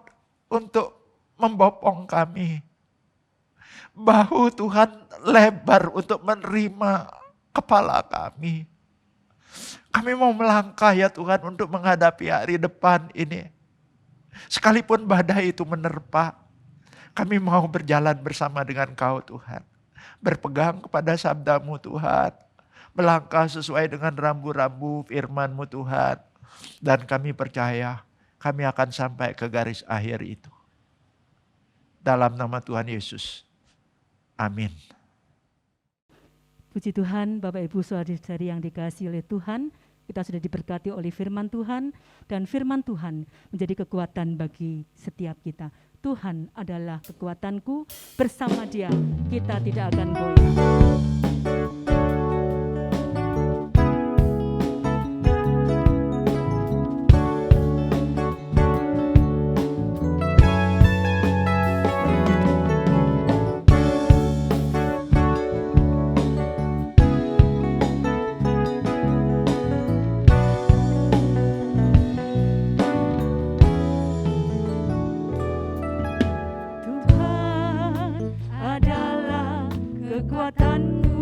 B: untuk membopong kami. Bahu Tuhan lebar untuk menerima kepala kami. Kami mau melangkah ya Tuhan untuk menghadapi hari depan ini. Sekalipun badai itu menerpa, kami mau berjalan bersama dengan Kau Tuhan. Berpegang kepada sabda-Mu Tuhan. Melangkah sesuai dengan rambu-rambu firman-Mu Tuhan. Dan kami percaya kami akan sampai ke garis akhir itu. Dalam nama Tuhan Yesus. Amin.
A: Puji Tuhan, Bapak Ibu Saudara-saudari yang dikasihi oleh Tuhan, kita sudah diberkati oleh firman Tuhan, dan firman Tuhan menjadi kekuatan bagi setiap kita. Tuhan adalah kekuatanku, bersama Dia kita tidak akan goyah. Kekuatanmu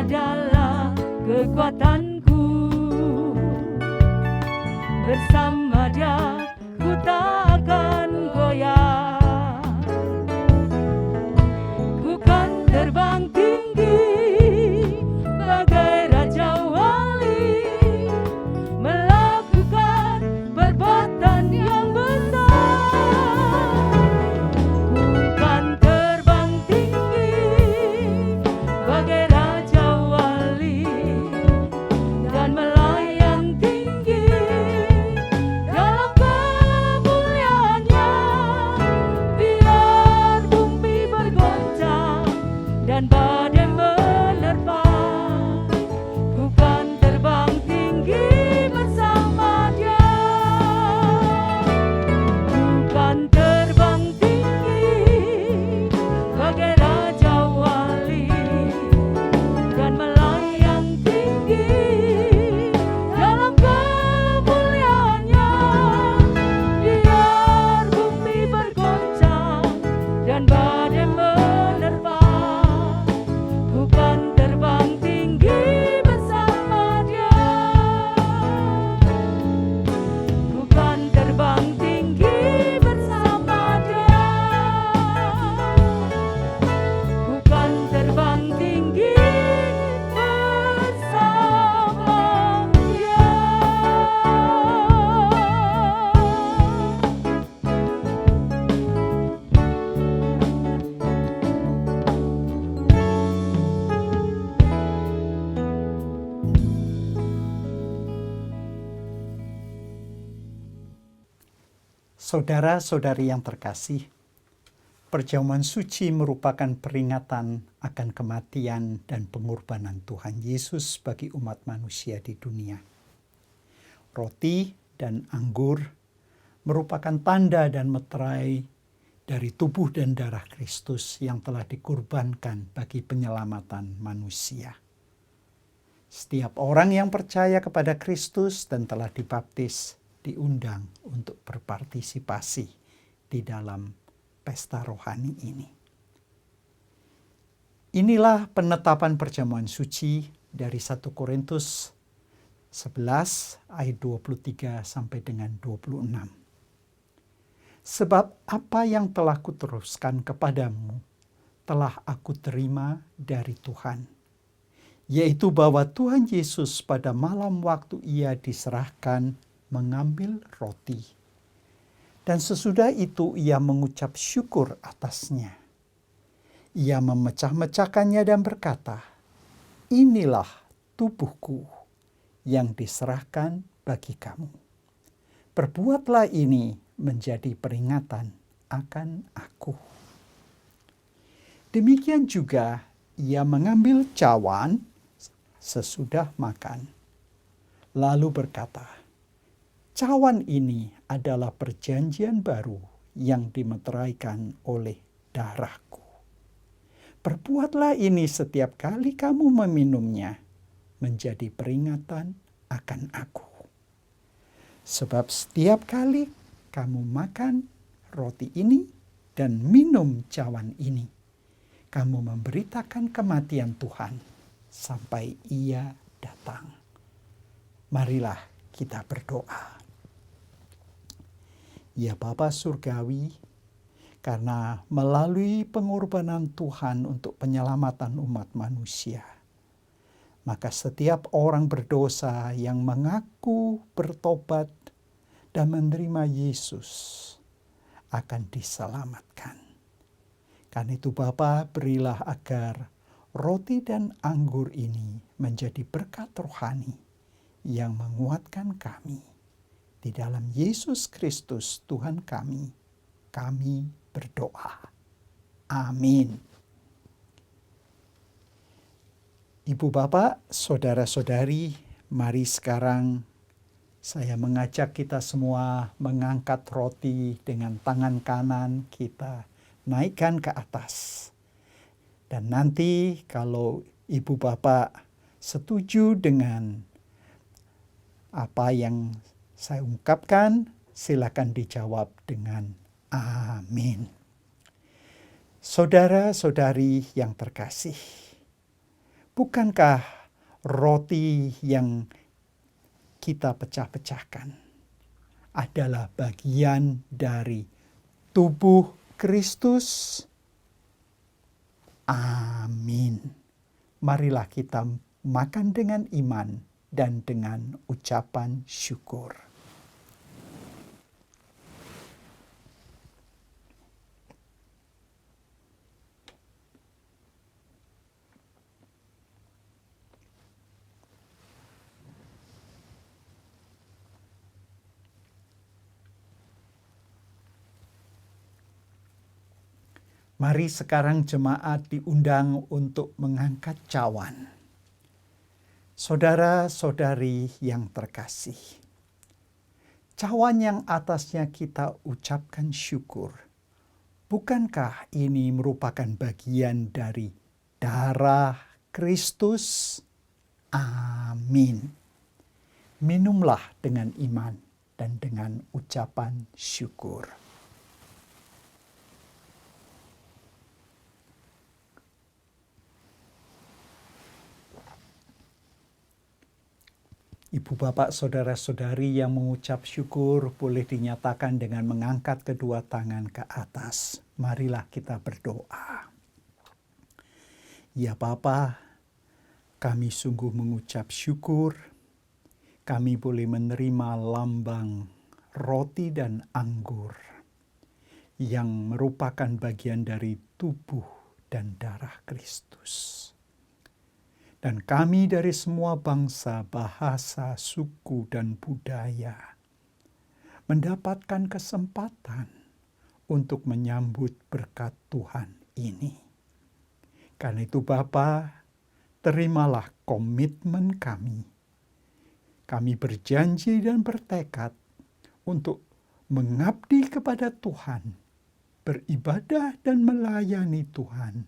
A: adalah kekuatanku. Bersama Dia ku tak akan goyah. Ku kan terbang tinggi bagai raja wali, melakukan perbuatan yang besar. Ku kan terbang tinggi bagai raja wali dan melayang tinggi dalam kemuliaannya. Biar bumi bergoncang dan badai menerpa, ku kan terbang tinggi bersama Dia. Ku kan terbang tinggi bagai raja wali dan melayang tinggi dalam kemuliaannya. Biar bumi bergoncang dan badai menerpa, ku kan terbang tinggi bersama Dia. Ku kan terbang tinggi bersama Dia. Ku kan terbang tinggi bersama Dia.
D: Saudara-saudari yang terkasih, perjamuan suci merupakan peringatan akan kematian dan pengorbanan Tuhan Yesus bagi umat manusia di dunia. Roti dan anggur merupakan tanda dan meterai dari tubuh dan darah Kristus yang telah dikorbankan bagi penyelamatan manusia. Setiap orang yang percaya kepada Kristus dan telah dibaptis diundang untuk berpartisipasi di dalam pesta rohani ini. Inilah penetapan perjamuan suci dari 1 Korintus 11 ayat 23 sampai dengan 26. Sebab apa yang telah kuteruskan kepadamu telah aku terima dari Tuhan, yaitu bahwa Tuhan Yesus pada malam waktu Ia diserahkan mengambil roti, dan sesudah itu Ia mengucap syukur atasnya. Ia memecah-mecahkannya dan berkata, "Inilah tubuhku yang diserahkan bagi kamu. Perbuatlah ini menjadi peringatan akan aku." Demikian juga Ia mengambil cawan sesudah makan, lalu berkata, "Cawan ini adalah perjanjian baru yang dimeteraikan oleh darahku. Perbuatlah ini setiap kali kamu meminumnya menjadi peringatan akan aku. Sebab setiap kali kamu makan roti ini dan minum cawan ini, kamu memberitakan kematian Tuhan sampai Ia datang." Marilah kita berdoa. Ya Bapa Surgawi, karena melalui pengorbanan Tuhan untuk penyelamatan umat manusia, maka setiap orang berdosa yang mengaku bertobat dan menerima Yesus akan diselamatkan. Karena itu Bapa, berilah agar roti dan anggur ini menjadi berkat rohani yang menguatkan kami. Di dalam Yesus Kristus Tuhan kami berdoa. Amin. Ibu bapak, saudara-saudari, mari sekarang saya mengajak kita semua mengangkat roti dengan tangan kanan kita naikkan ke atas. Dan nanti kalau ibu bapak setuju dengan apa yang saya ungkapkan, silakan dijawab dengan amin. Saudara-saudari yang terkasih, Bukankah roti yang kita pecah-pecahkan adalah bagian dari tubuh Kristus? Amin. Marilah kita makan dengan iman dan dengan ucapan syukur. Mari sekarang jemaat diundang untuk mengangkat cawan. Saudara-saudari yang terkasih, cawan yang atasnya kita ucapkan syukur, bukankah ini merupakan bagian dari darah Kristus? Amin. Minumlah dengan iman dan dengan ucapan syukur. Ibu, bapak, saudara-saudari yang mengucap syukur boleh dinyatakan dengan mengangkat kedua tangan ke atas. Marilah kita berdoa. Ya Bapa, kami sungguh mengucap syukur. Kami boleh menerima lambang roti dan anggur yang merupakan bagian dari tubuh dan darah Kristus. Dan kami dari semua bangsa, bahasa, suku, dan budaya mendapatkan kesempatan untuk menyambut berkat Tuhan ini. Karena itu Bapa, terimalah komitmen kami. Kami berjanji dan bertekad untuk mengabdi kepada Tuhan, beribadah dan melayani Tuhan,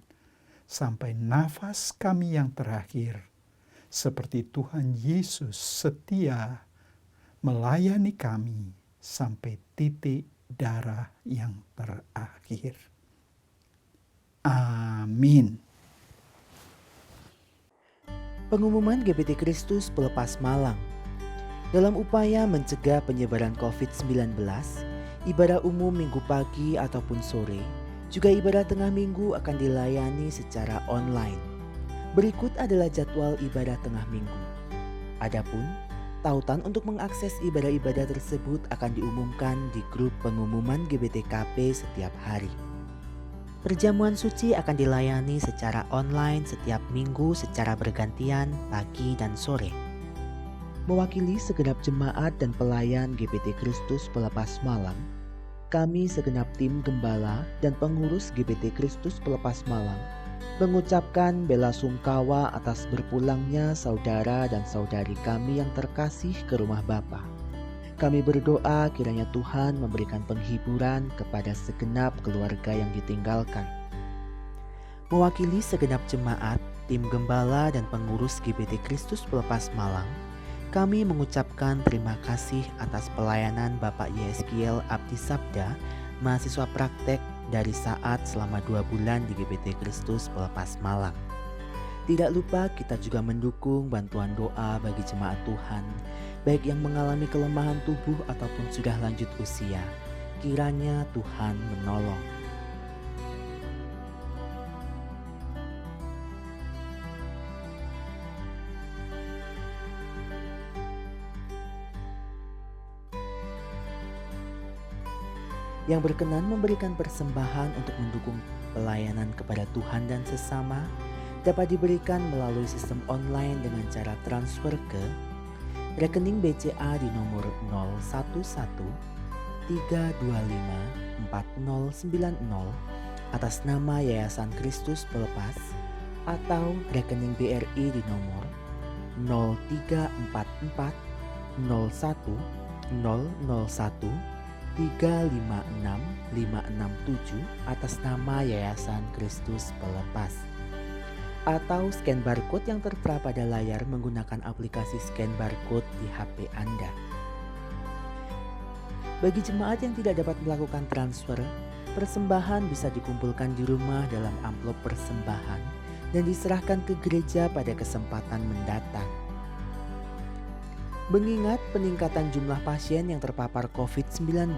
D: sampai nafas kami yang terakhir, seperti Tuhan Yesus setia melayani kami sampai titik darah yang terakhir. Amin.
E: Pengumuman GBT Kristus Pelepas Malang. Dalam upaya mencegah penyebaran COVID-19, ibadah umum minggu pagi ataupun sore, juga ibadah tengah minggu akan dilayani secara online. Berikut adalah jadwal ibadah tengah minggu. Adapun tautan untuk mengakses ibadah-ibadah tersebut akan diumumkan di grup pengumuman GBTKP setiap hari. Perjamuan suci akan dilayani secara online setiap minggu secara bergantian pagi dan sore. Mewakili segenap jemaat dan pelayan GBT Kristus Pelepas Malang, kami segenap tim gembala dan pengurus GBT Kristus Pelepas Malang mengucapkan bela sungkawa atas berpulangnya saudara dan saudari kami yang terkasih ke rumah Bapa. Kami berdoa kiranya Tuhan memberikan penghiburan kepada segenap keluarga yang ditinggalkan. Mewakili segenap jemaat, tim gembala dan pengurus GBT Kristus Pelepas Malang, kami mengucapkan terima kasih atas pelayanan Bapak Yeskiel Abdi Sabda, mahasiswa praktek dari saat selama 2 bulan di GBT Kristus Pelepas Malang. Tidak lupa kita juga mendukung bantuan doa bagi jemaat Tuhan, baik yang mengalami kelemahan tubuh ataupun sudah lanjut usia. Kiranya Tuhan menolong. Yang berkenan memberikan persembahan untuk mendukung pelayanan kepada Tuhan dan sesama dapat diberikan melalui sistem online dengan cara transfer ke rekening BCA di nomor 011-325-4090 atas nama Yayasan Kristus Pelepas, atau rekening BRI di nomor 0344 01 001 356567 atas nama Yayasan Kristus Pelepas, atau scan barcode yang tertera pada layar menggunakan aplikasi scan barcode di HP Anda. Bagi jemaat yang tidak dapat melakukan transfer, persembahan bisa dikumpulkan di rumah dalam amplop persembahan dan diserahkan ke gereja pada kesempatan mendatang. Mengingat peningkatan jumlah pasien yang terpapar COVID-19,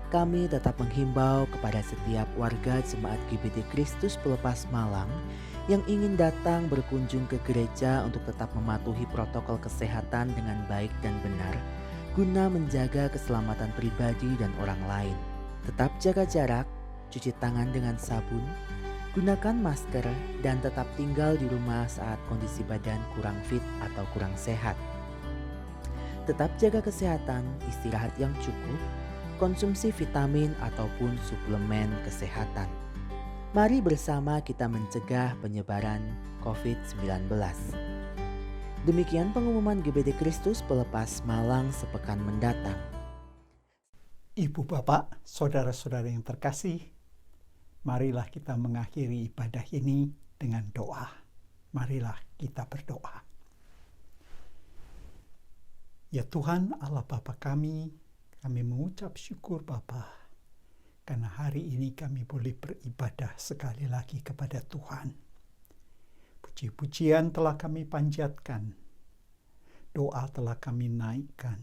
E: kami tetap menghimbau kepada setiap warga jemaat GBT Kristus Pelepas Malang yang ingin datang berkunjung ke gereja untuk tetap mematuhi protokol kesehatan dengan baik dan benar, guna menjaga keselamatan pribadi dan orang lain. Tetap jaga jarak, cuci tangan dengan sabun, gunakan masker, dan tetap tinggal di rumah saat kondisi badan kurang fit atau kurang sehat. Tetap jaga kesehatan, istirahat yang cukup, konsumsi vitamin ataupun suplemen kesehatan. Mari bersama kita mencegah penyebaran COVID-19. Demikian pengumuman GBT Kristus Pelepas Malang sepekan mendatang.
D: Ibu bapak, saudara-saudara yang terkasih, marilah kita mengakhiri ibadah ini dengan doa. Marilah kita berdoa. Ya Tuhan Allah Bapa kami mengucap syukur Bapa, karena hari ini kami boleh beribadah sekali lagi kepada Tuhan. Puji-pujian telah kami panjatkan, doa telah kami naikkan,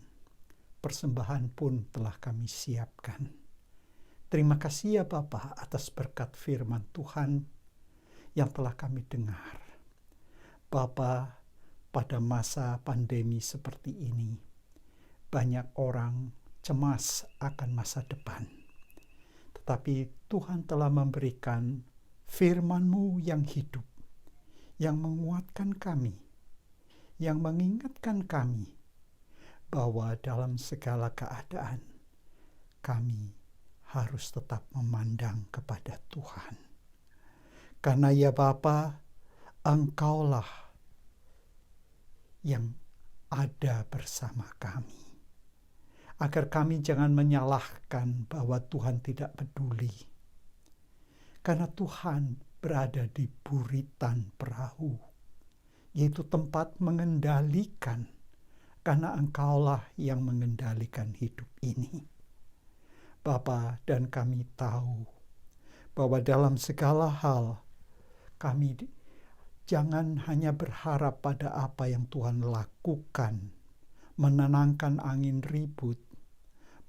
D: persembahan pun telah kami siapkan. Terima kasih ya Bapa atas berkat firman Tuhan yang telah kami dengar. Bapa, pada masa pandemi seperti ini, banyak orang cemas akan masa depan. Tetapi Tuhan telah memberikan firman-Mu yang hidup, yang menguatkan kami, yang mengingatkan kami bahwa dalam segala keadaan kami harus tetap memandang kepada Tuhan. Karena ya Bapa, Engkaulah yang ada bersama kami. Agar kami jangan menyalahkan bahwa Tuhan tidak peduli. Karena Tuhan berada di buritan perahu, yaitu tempat mengendalikan, karena Engkaulah yang mengendalikan hidup ini. Bapa, dan kami tahu bahwa dalam segala hal kami jangan hanya berharap pada apa yang Tuhan lakukan, menenangkan angin ribut,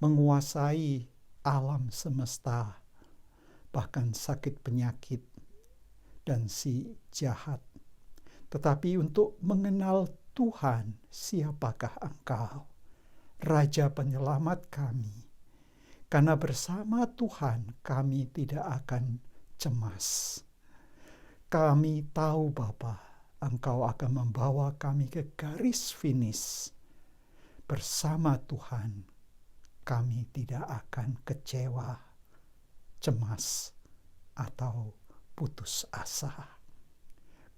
D: menguasai alam semesta, bahkan sakit penyakit dan si jahat. Tetapi untuk mengenal Tuhan, siapakah Engkau, Raja Penyelamat kami. Karena bersama Tuhan kami tidak akan cemas. Kami tahu Bapa, Engkau akan membawa kami ke garis finish. Bersama Tuhan, kami tidak akan kecewa, cemas, atau putus asa.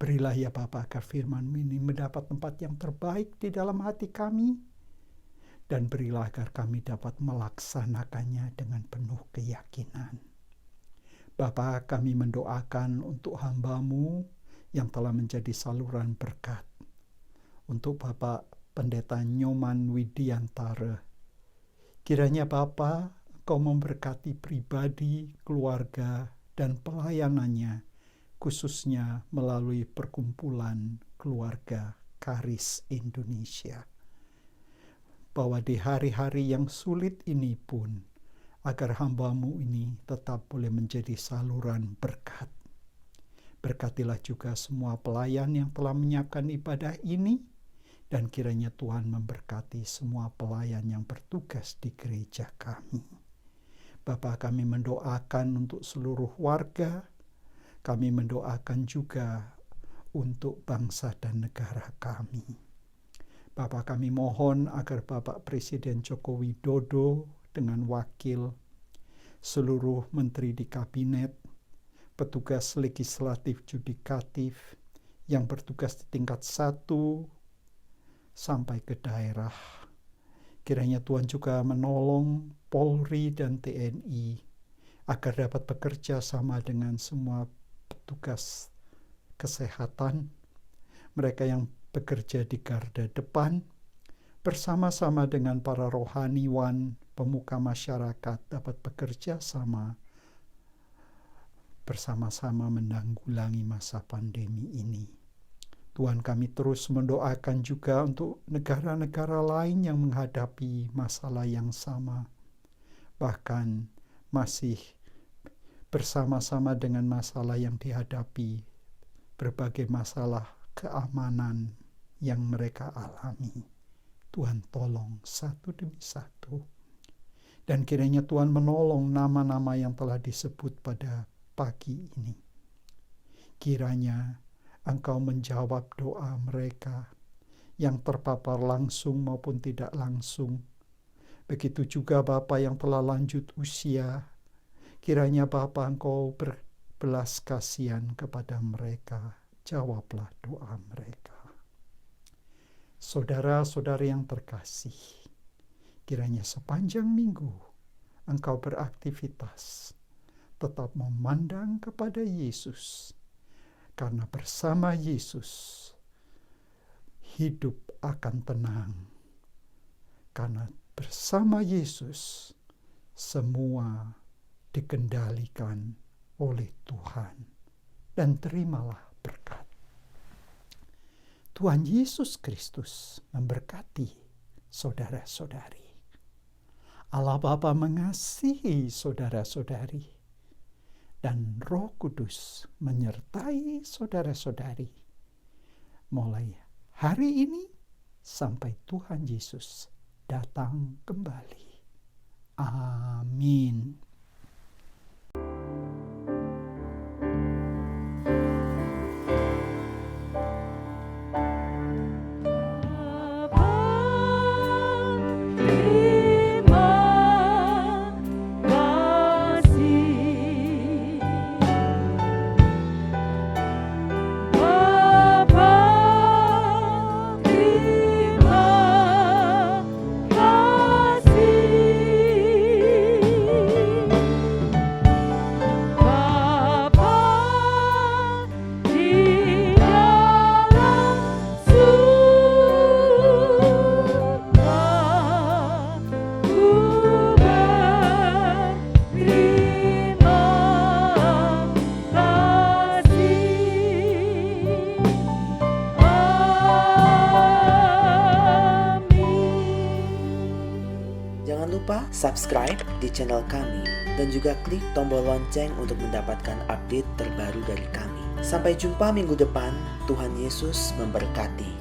D: Berilah ya Bapa agar firman ini mendapat tempat yang terbaik di dalam hati kami, dan berilah agar kami dapat melaksanakannya dengan penuh keyakinan. Bapa, kami mendoakan untuk hamba-Mu yang telah menjadi saluran berkat. Untuk Bapak Pendeta Nyoman Widiantara. Kiranya Bapa, Engkau memberkati pribadi, keluarga, dan pelayanannya, khususnya melalui perkumpulan keluarga Karis Indonesia. Bahwa di hari-hari yang sulit ini pun, agar hamba-Mu ini tetap boleh menjadi saluran berkat. Berkatilah juga semua pelayan yang telah menyiapkan ibadah ini, dan kiranya Tuhan memberkati semua pelayan yang bertugas di gereja kami. Bapa, kami mendoakan untuk seluruh warga, kami mendoakan juga untuk bangsa dan negara kami. Bapa, kami mohon agar Bapak Presiden Joko Widodo dengan wakil, seluruh menteri di kabinet, petugas legislatif yudikatif yang bertugas di tingkat 1 sampai ke daerah. Kiranya Tuhan juga menolong Polri dan TNI agar dapat bekerja sama dengan semua petugas kesehatan, mereka yang bekerja di garda depan, bersama-sama dengan para rohaniwan, pemuka masyarakat dapat bekerja sama bersama-sama menanggulangi masa pandemi ini. Tuhan, kami terus mendoakan juga untuk negara-negara lain yang menghadapi masalah yang sama, bahkan masih bersama-sama dengan masalah yang dihadapi, berbagai masalah keamanan yang mereka alami. Tuhan tolong satu demi satu. Dan kiranya Tuhan menolong nama-nama yang telah disebut pada pagi ini. Kiranya Engkau menjawab doa mereka yang terpapar langsung maupun tidak langsung. Begitu juga Bapa yang telah lanjut usia. Kiranya Bapa Engkau berbelas kasihan kepada mereka. Jawablah doa mereka. Saudara-saudari yang terkasih, kiranya sepanjang minggu engkau beraktivitas, tetap memandang kepada Yesus. Karena bersama Yesus, hidup akan tenang. Karena bersama Yesus, semua dikendalikan oleh Tuhan. Dan terimalah berkat. Tuhan Yesus Kristus memberkati saudara-saudari. Allah Bapa mengasihi saudara-saudari. Dan Roh Kudus menyertai saudara-saudari. Mulai hari ini sampai Tuhan Yesus datang kembali. Amin.
E: Jangan lupa subscribe di channel kami dan juga klik tombol lonceng untuk mendapatkan update terbaru dari kami. Sampai jumpa minggu depan. Tuhan Yesus memberkati.